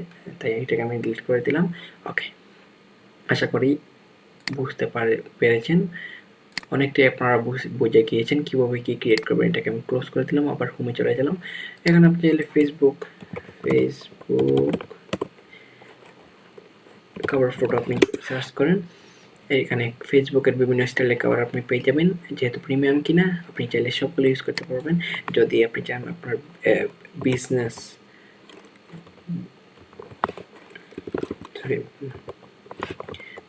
তাই এটাকে আমি ডিলিট করে দিলাম। ওকে, আশা করি বুঝতে পেরেছেন, অনেকটাই আপনারা বুঝে গিয়েছেন কীভাবে কী ক্রিয়েট করবেন। এটাকে আমি ক্লোজ করে দিলাম, আবার হোমে চলে গেলাম। এখানে আপনি চাইলে ফেসবুক কভার ফটো আপনি সার্চ করেন, এখানে ফেসবুকের বিভিন্ন স্টাইলের কভার আপনি পেয়ে যাবেন। যেহেতু প্রিমিয়াম কিনা আপনি চাইলে সবগুলো ইউজ করতে পারবেন। যদি আপনি চান আপনার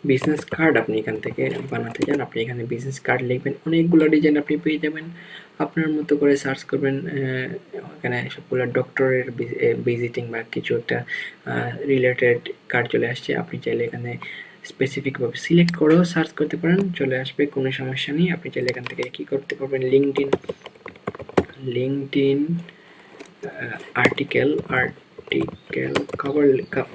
বিজনেস কার্ড আপনি এখান থেকে বানাতে চান, আপনি এখানে বিজনেস কার্ড লিখবেন, অনেকগুলো ডিজাইন আপনি পেয়ে যাবেন। আপনার মতো করে সার্চ করবেন, এখানে সবগুলো ডক্টরের ভিজিটিং বা কিছু একটা রিলেটেড কার্ড চলে আসছে। আপনি চাইলে এখানে স্পেসিফিকভাবে সিলেক্ট করেও সার্চ করতে পারেন, চলে আসবে, কোনো সমস্যা নেই। আপনি চাইলে এখান থেকে কী করতে পারবেন, লিঙ্কডইন আর্টিকেল কভার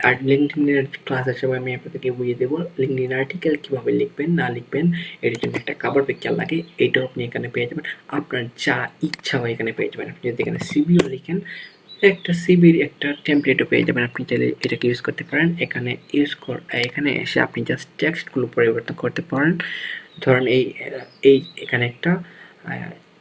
আর লিঙ্কডইনের ক্লাস হিসেবে আমি আপনাদেরকে বুঝিয়ে দেবো লিঙ্কডইন আর্টিকেল কীভাবে লিখবেন না লিখবেন। এর জন্য একটা কভার পিকচার লাগে, এটাও আপনি এখানে পেয়ে যাবেন। আপনার যা ইচ্ছা হয় এখানে পেয়ে যাবেন। আপনি যদি এখানে সিভিও লিখেন, একটা সিভির একটা টেমপ্লেটও পেয়ে যাবেন, আপনি চাইলে এটাকে ইউজ করতে পারেন। এখানে এসে আপনি জাস্ট টেক্সটগুলো পরিবর্তন করতে পারেন। ধরেন এই এখানে একটা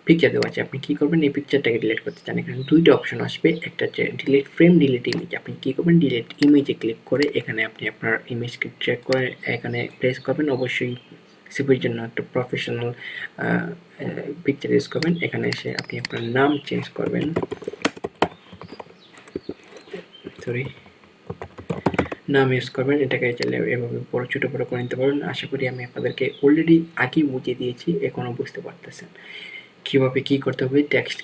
পিকচার দেওয়া আছে, আপনি কী করবেন, এই পিকচারটাকে ডিলিট করতে চান, এখানে দুইটা অপশন আসবে, একটা হচ্ছে ডিলিট ফ্রেম, ডিলিট ইমেজ। আপনি কী করবেন, ডিলিট ইমেজে ক্লিক করে এখানে আপনি আপনার ইমেজকে ট্র্যাক করে এখানে প্লেস করবেন। অবশ্যই সিভির জন্য একটা প্রফেশনাল পিকচার ইউজ করবেন। এখানে এসে আপনি আপনার নাম চেঞ্জ করবেন, নাম ইউজ করবেন। এটাকে চাইলে এভাবে বড় ছোটো বড়ো করে নিতে পারবেন। আশা করি আমি আপনাদেরকে অলরেডি আগেই বুঝিয়ে দিয়েছি, এখনও বুঝতে পারতেছেন কীভাবে কী করতে হবে। টেক্সট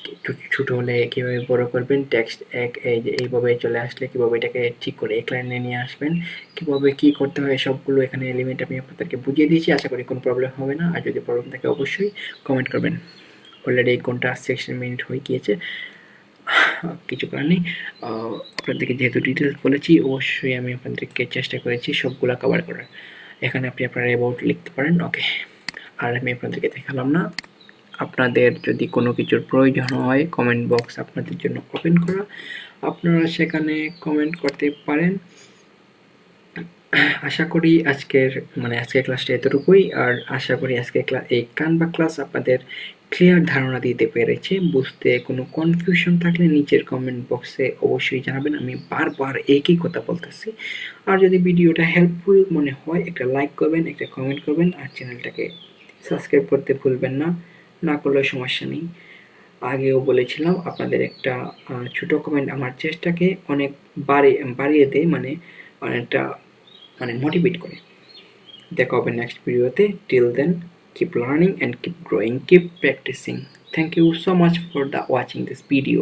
ছোটো হলে কীভাবে বড় করবেন, টেক্সট এইভাবে চলে আসলে কীভাবে এটাকে ঠিক করে এক লাইনে নিয়ে আসবেন, কীভাবে কী করতে হয়, সবগুলো এখানে এলিমেন্ট আমি আপনাদেরকে বুঝিয়ে দিয়েছি। আশা করি কোনো প্রবলেম হবে না, আর যদি প্রবলেম থাকে অবশ্যই কমেন্ট করবেন। অলরেডি 1 ঘন্টা 60 মিনিট হয়ে গিয়েছে, কিছু করার নেই। আপনাদেরকে যেহেতু ডিটেলস বলেছি, অবশ্যই আমি আপনাদেরকে চেষ্টা করেছি সবগুলো কভার করার। এখানে আপনি আপনার অ্যাবাউট লিখতে পারেন। ওকে, আর আমি আপনাদেরকে দেখালাম না। আপনাদের যদি কোনো কিছুর প্রয়োজন হয়, কমেন্ট বক্স আপনাদের জন্য ওপেন করা, আপনারা সেখানে কমেন্ট করতে পারেন। আশা করি আজকের ক্লাসটা এতটুকুই, আর আশা করি এই কানভা ক্লাস আপনাদের ক্লিয়ার ধারণা দিতে পেরেছে। বুঝতে কোনো কনফিউশন থাকলে নিচের কমেন্ট বক্সে অবশ্যই জানাবেন, আমি বারবার একই কথা বলতেছি। আর যদি ভিডিওটা হেল্পফুল মনে হয়, একটা লাইক করবেন, একটা কমেন্ট করবেন, আর চ্যানেলটাকে সাবস্ক্রাইব করতে ভুলবেন না, না করলেও সমস্যা নেই। আগেও বলেছিলাম, আপনাদের একটা ছোটো কমেন্ট আমার চেষ্টাকে অনেক বাড়িয়ে দেয়, অনেকটা মোটিভেট করে। দেখা হবে নেক্সট ভিডিওতে। Till then, keep learning and keep growing, keep practicing. Thank you so much for watching this video.